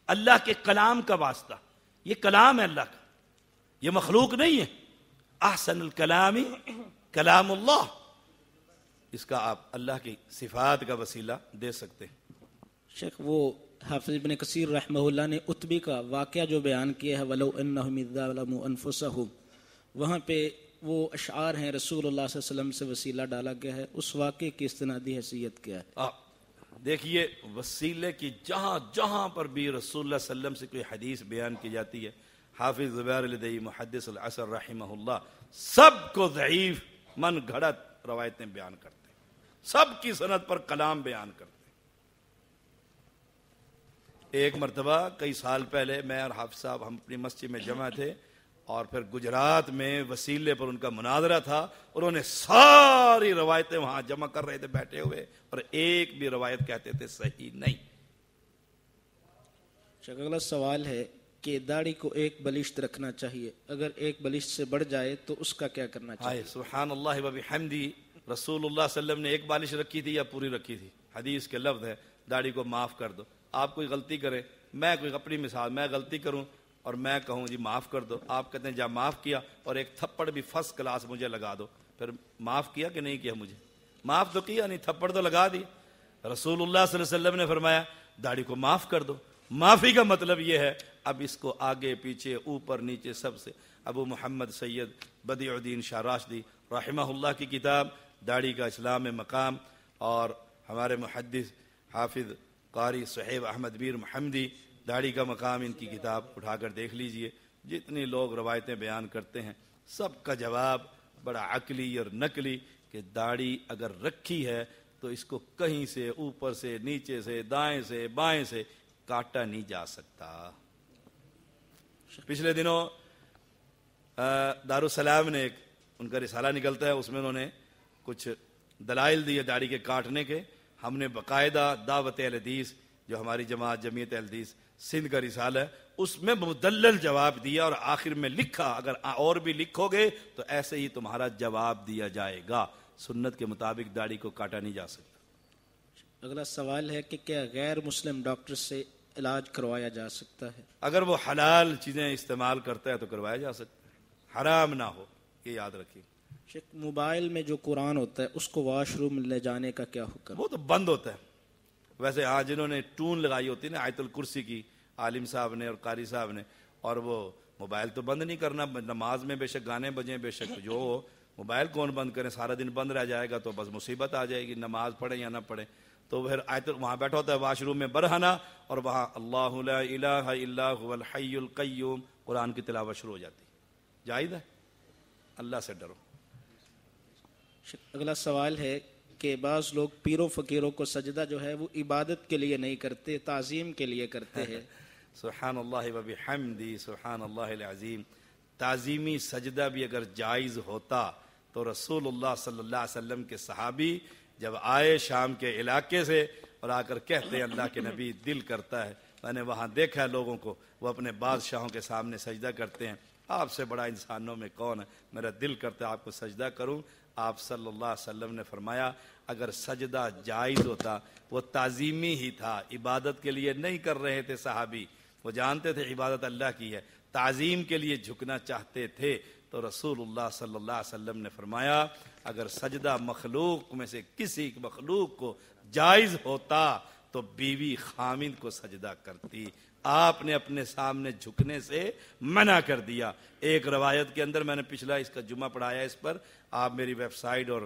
اللہ کے کلام کا واسطہ، یہ کلام ہے اللہ کا، یہ مخلوق نہیں ہے۔ احسن الکلام کلام اللہ، اس کا آپ اللہ کی صفات کا وسیلہ دے سکتے ہیں۔ شیخ وہ حافظ ابن کثیر رحمہ اللہ نے اتبی کا واقعہ جو بیان کیا ہے وَلَوْ أَنَّهُمْ إِذْ ظَلَمُوا أَنفُسَهُمْ، وہاں پہ وہ اشعار ہیں رسول اللہ صلی اللہ علیہ وسلم سے وسیلہ ڈالا گیا ہے، اس واقعے کی استنادی حیثیت کیا ہے؟ دیکھیے وسیلے کی جہاں جہاں پر بھی رسول اللہ صلی اللہ علیہ وسلم سے کوئی حدیث بیان کی جاتی ہے، حافظ زبیر الدئی محدث العصر رحمہ اللہ سب کو ضعیف من گھڑت روایتیں بیان کرتے ہیں، سب کی سند پر کلام بیان کرتے ہیں۔ ایک مرتبہ کئی سال پہلے میں اور حافظ صاحب ہم اپنی مسجد میں جمع تھے، اور پھر گجرات میں وسیلے پر ان کا مناظرہ تھا، انہوں نے ساری روایتیں وہاں جمع کر رہے تھے بیٹھے ہوئے، اور ایک بھی روایت کہتے تھے صحیح نہیں۔ اگلا سوال ہے کہ داڑھی کو ایک بلشت رکھنا چاہیے، اگر ایک بلشت سے بڑھ جائے تو اس کا کیا کرنا چاہیے؟ سبحان اللہ و بحمدی، رسول اللہ صلی اللہ علیہ وسلم نے ایک بالش رکھی تھی یا پوری رکھی تھی؟ حدیث کے لفظ ہے داڑھی کو معاف کر دو۔ آپ کوئی غلطی کرے، میں کوئی اپنی مثال، میں غلطی کروں اور میں کہوں جی معاف کر دو، آپ کہتے ہیں جا معاف کیا اور ایک تھپڑ بھی فرسٹ کلاس مجھے لگا دو، پھر معاف کیا کہ نہیں کیا؟ مجھے معاف تو کیا نہیں، تھپڑ تو لگا دی۔ رسول اللہ صلی اللہ علیہ وسلم نے فرمایا داڑھی کو معاف کر دو۔ معافی کا مطلب یہ ہے اب اس کو آگے پیچھے اوپر نیچے سب سے۔ ابو محمد سید بدیع الدین شاہ راشدی رحمہ اللہ کی کتاب داڑھی کا اسلام میں مقام، اور ہمارے محدث حافظ قاری صہیب احمد میر محمدی داڑھی کا مقام، ان کی کتاب اٹھا کر دیکھ لیجئے۔ جتنی لوگ روایتیں بیان کرتے ہیں سب کا جواب بڑا عقلی اور نقلی کہ داڑھی اگر رکھی ہے تو اس کو کہیں سے اوپر سے نیچے سے دائیں سے بائیں سے کاٹا نہیں جا سکتا۔ پچھلے دنوں دارالسلام نے ایک ان کا رسالہ نکلتا ہے، اس میں انہوں نے کچھ دلائل دیے داڑھی کے کاٹنے کے۔ ہم نے باقاعدہ دعوت اہل حدیث جو ہماری جماعت جمعیت اہل حدیث سندھ کا رسالہ ہے اس میں مدلل جواب دیا، اور آخر میں لکھا اگر اور بھی لکھو گے تو ایسے ہی تمہارا جواب دیا جائے گا، سنت کے مطابق داڑھی کو کاٹا نہیں جا سکتا۔ اگلا سوال ہے کہ کیا غیر مسلم ڈاکٹر سے علاج کروایا جا سکتا ہے؟ اگر وہ حلال چیزیں استعمال کرتا ہے تو کروایا جا سکتا ہے، حرام نہ ہو، یہ یاد رکھیے۔ موبائل میں جو قرآن ہوتا ہے اس کو واش روم لے جانے کا کیا حکم؟ وہ تو بند ہوتا ہے۔ ویسے ہاں جنہوں نے ٹون لگائی ہوتی ہے نا آیت الکرسی کی، عالم صاحب نے اور قاری صاحب نے، اور وہ موبائل تو بند نہیں کرنا، نماز میں بے شک گانے بجیں، بے شک جو ہو، موبائل کون بند کرے؟ سارا دن بند رہ جائے گا تو بس مصیبت آ جائے گی، نماز پڑھیں یا نہ پڑھیں۔ تو پھر آیت وہاں بیٹھا ہوتا ہے واش روم میں برہنہ، اور وہاں اللہ لا الہ الا هو الحی القیوم قرآن کی تلاوت شروع ہو جاتی۔ جائز ہے، اللہ سے ڈرو۔ اگلا سوال ہے کہ بعض لوگ پیروں فقیروں کو سجدہ جو ہے وہ عبادت کے لیے نہیں کرتے، تعظیم کے لیے کرتے ہیں۔ سبحان اللہ و بحمدی، سبحان اللہ العظیم۔ تعظیمی سجدہ بھی اگر جائز ہوتا تو رسول اللہ صلی اللہ علیہ وسلم کے صحابی جب آئے شام کے علاقے سے اور آ کر کہتے ہیں اللہ کے نبی دل کرتا ہے، میں نے وہاں دیکھا ہے لوگوں کو وہ اپنے بادشاہوں کے سامنے سجدہ کرتے ہیں، آپ سے بڑا انسانوں میں کون ہے، میرا دل کرتا ہے آپ کو سجدہ کروں۔ آپ صلی اللہ علیہ وسلم نے فرمایا اگر سجدہ جائز ہوتا، وہ تعظیمی ہی تھا، عبادت کے لیے نہیں کر رہے تھے صحابی، وہ جانتے تھے عبادت اللہ کی ہے، تعظیم کے لیے جھکنا چاہتے تھے، تو رسول اللہ صلی اللہ علیہ وسلم نے فرمایا اگر سجدہ مخلوق میں سے کسی مخلوق کو جائز ہوتا تو بیوی خامند کو سجدہ کرتی، آپ نے اپنے سامنے جھکنے سے منع کر دیا۔ ایک روایت کے اندر میں نے پچھلا اس کا جمعہ پڑھایا، اس پر آپ میری ویب سائٹ اور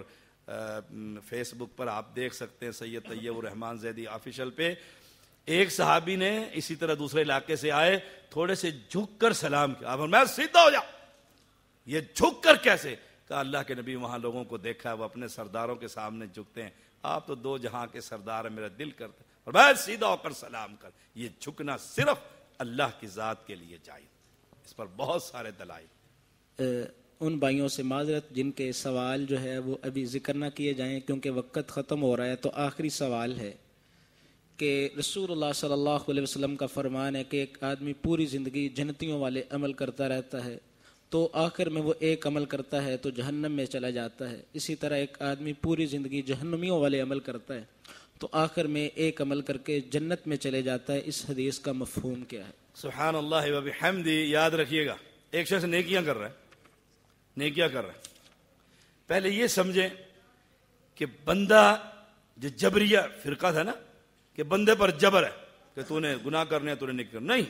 فیس بک پر آپ دیکھ سکتے ہیں، سید طیب الرحمان زیدی آفیشل پہ ایک صحابی نے اسی طرح دوسرے علاقے سے آئے، تھوڑے سے جھک کر سلام کیا، آپ میں سیدھا ہو جا، یہ جھک کر کیسے؟ کہا اللہ کے نبی وہاں لوگوں کو دیکھا ہے وہ اپنے سرداروں کے سامنے جھکتے ہیں، آپ تو دو جہاں کے سردار ہیں، میرا دل کرتا ہے اور میں سیدھا ہو کر سلام کر۔ یہ جھکنا صرف اللہ کی ذات کے لیے جائز، اس پر بہت سارے دلائل۔ ان بھائیوں سے معذرت جن کے سوال جو ہے وہ ابھی ذکر نہ کیے جائیں کیونکہ وقت ختم ہو رہا ہے، تو آخری سوال ہے کہ رسول اللہ صلی اللہ علیہ وسلم کا فرمان ہے کہ ایک آدمی پوری زندگی جنتیوں والے عمل کرتا رہتا ہے، تو آخر میں وہ ایک عمل کرتا ہے تو جہنم میں چلا جاتا ہے، اسی طرح ایک آدمی پوری زندگی جہنمیوں والے عمل کرتا ہے تو آخر میں ایک عمل کر کے جنت میں چلے جاتا ہے. اس حدیث کا مفہوم کیا ہے؟ سبحان اللہ و بحمدہ. یاد رکھیے گا، ایک شخص نیکیاں کر رہا ہے، پہلے یہ سمجھیں کہ بندہ جو جبریہ فرقہ تھا نا کہ بندے پر جبر ہے کہ تو نے گناہ کرنے تو نے نیکی کرنا، نہیں.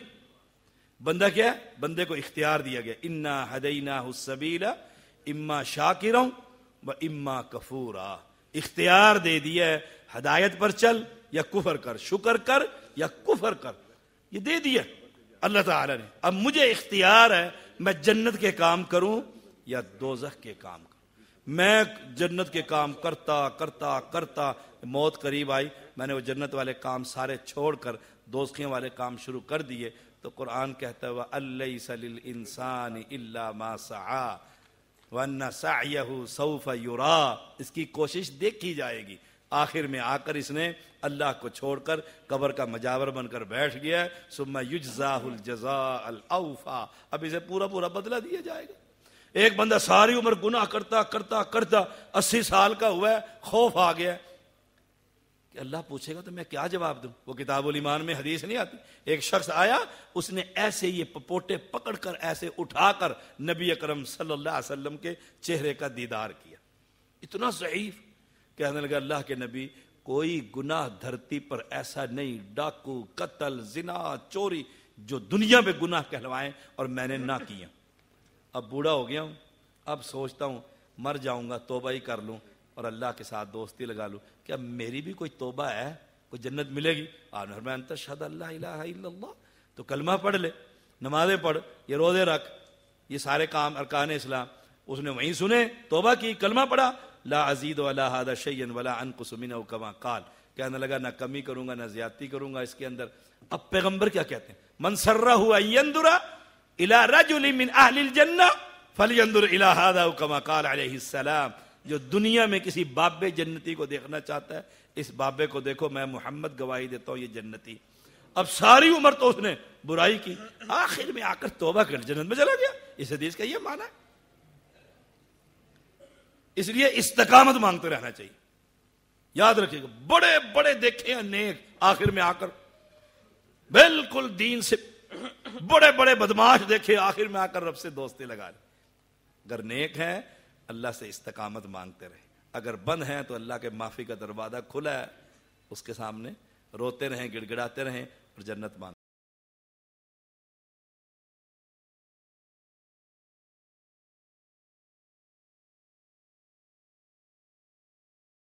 بندہ کیا ہے؟ بندے کو اختیار دیا گیا، انا ہدیناہ السبیل اما شاکرا و اما کفورا. اختیار دے دیا ہے، ہدایت پر چل یا کفر کر، شکر کر یا کفر کر، یہ دے دیا اللہ تعالی نے. اب مجھے اختیار ہے میں جنت کے کام کروں یا دوزخ کے کام کروں. میں جنت کے کام کرتا کرتا کرتا موت قریب آئی، میں نے وہ جنت والے کام سارے چھوڑ کر دوزخیوں والے کام شروع کر دیے. تو قرآن کہتا ہے وَأَلَّيْسَ لِلْإِنسَانِ إِلَّا مَا سَعَى وَأَنَّ سَعْيَهُ سَوْفَ يُرَى. اس کی کوشش دیکھی جائے گی. آخر میں آ کر اس نے اللہ کو چھوڑ کر قبر کا مجاور بن کر بیٹھ گیا. ثم يجزاه الجزاء الاوفى. اب اسے پورا بدلہ دیا جائے گا. ایک بندہ ساری عمر گناہ کرتا کرتا کرتا 80 سال کا ہوا ہے، خوف آ گیا کہ اللہ پوچھے گا تو میں کیا جواب دوں. وہ کتاب الایمان میں حدیث نہیں آتی، ایک شخص آیا، اس نے ایسے یہ پپوٹے پکڑ کر ایسے اٹھا کر نبی اکرم صلی اللہ علیہ وسلم کے چہرے کا دیدار کیا. اتنا ضعیف، کہنے لگا اللہ کے نبی کوئی گناہ دھرتی پر ایسا نہیں، ڈاکو، قتل، زنا، چوری، جو دنیا میں گناہ کہلوائیں اور میں نے نہ کیا. اب بوڑھا ہو گیا ہوں، اب سوچتا ہوں مر جاؤں گا توبہ ہی کر لوں اور اللہ کے ساتھ دوستی لگا لوں. کیا میری بھی کوئی توبہ ہے؟ کوئی جنت ملے گی؟ میں انت شہد اللہ الہ الا اللہ. تو کلمہ پڑھ لے، نمازیں پڑھ، یہ روزے رکھ، یہ سارے کام ارکان اسلام. اس نے وہیں سنے، توبہ کی، کلمہ پڑھا، لا ازید علی ھذا شیئا ولا انقص منہ کما قال. کہنے لگا نہ کمی کروں گا نہ زیادتی کروں گا اس کے اندر. اب پیغمبر کیا کہتے ہیں؟ من سرہ ان ينظر الى رجل من اہل الجنہ فلینظر الى ھذا کما قال علیہ السلام. جو دنیا میں کسی بابے جنتی کو دیکھنا چاہتا ہے، اس بابے کو دیکھو، میں محمد گواہی دیتا ہوں یہ جنتی. اب ساری عمر تو اس نے برائی کی، آخر میں آ کر توبہ کر جنت میں چلا گیا. اس حدیث کا یہ معنی ہے. اس لیے استقامت مانگتے رہنا چاہیے. یاد رکھیے گا، بڑے بڑے دیکھے ہیں نیک، آخر میں آ کر بالکل دین سے، بڑے بڑے بدماش دیکھے، آخر میں آ کر رب سے دوستی لگا لے. اگر نیک ہیں اللہ سے استقامت مانگتے رہے، اگر بند ہیں تو اللہ کے معافی کا دروازہ کھلا ہے، اس کے سامنے روتے رہیں، گڑ گڑاتے رہیں اور جنت مانگتے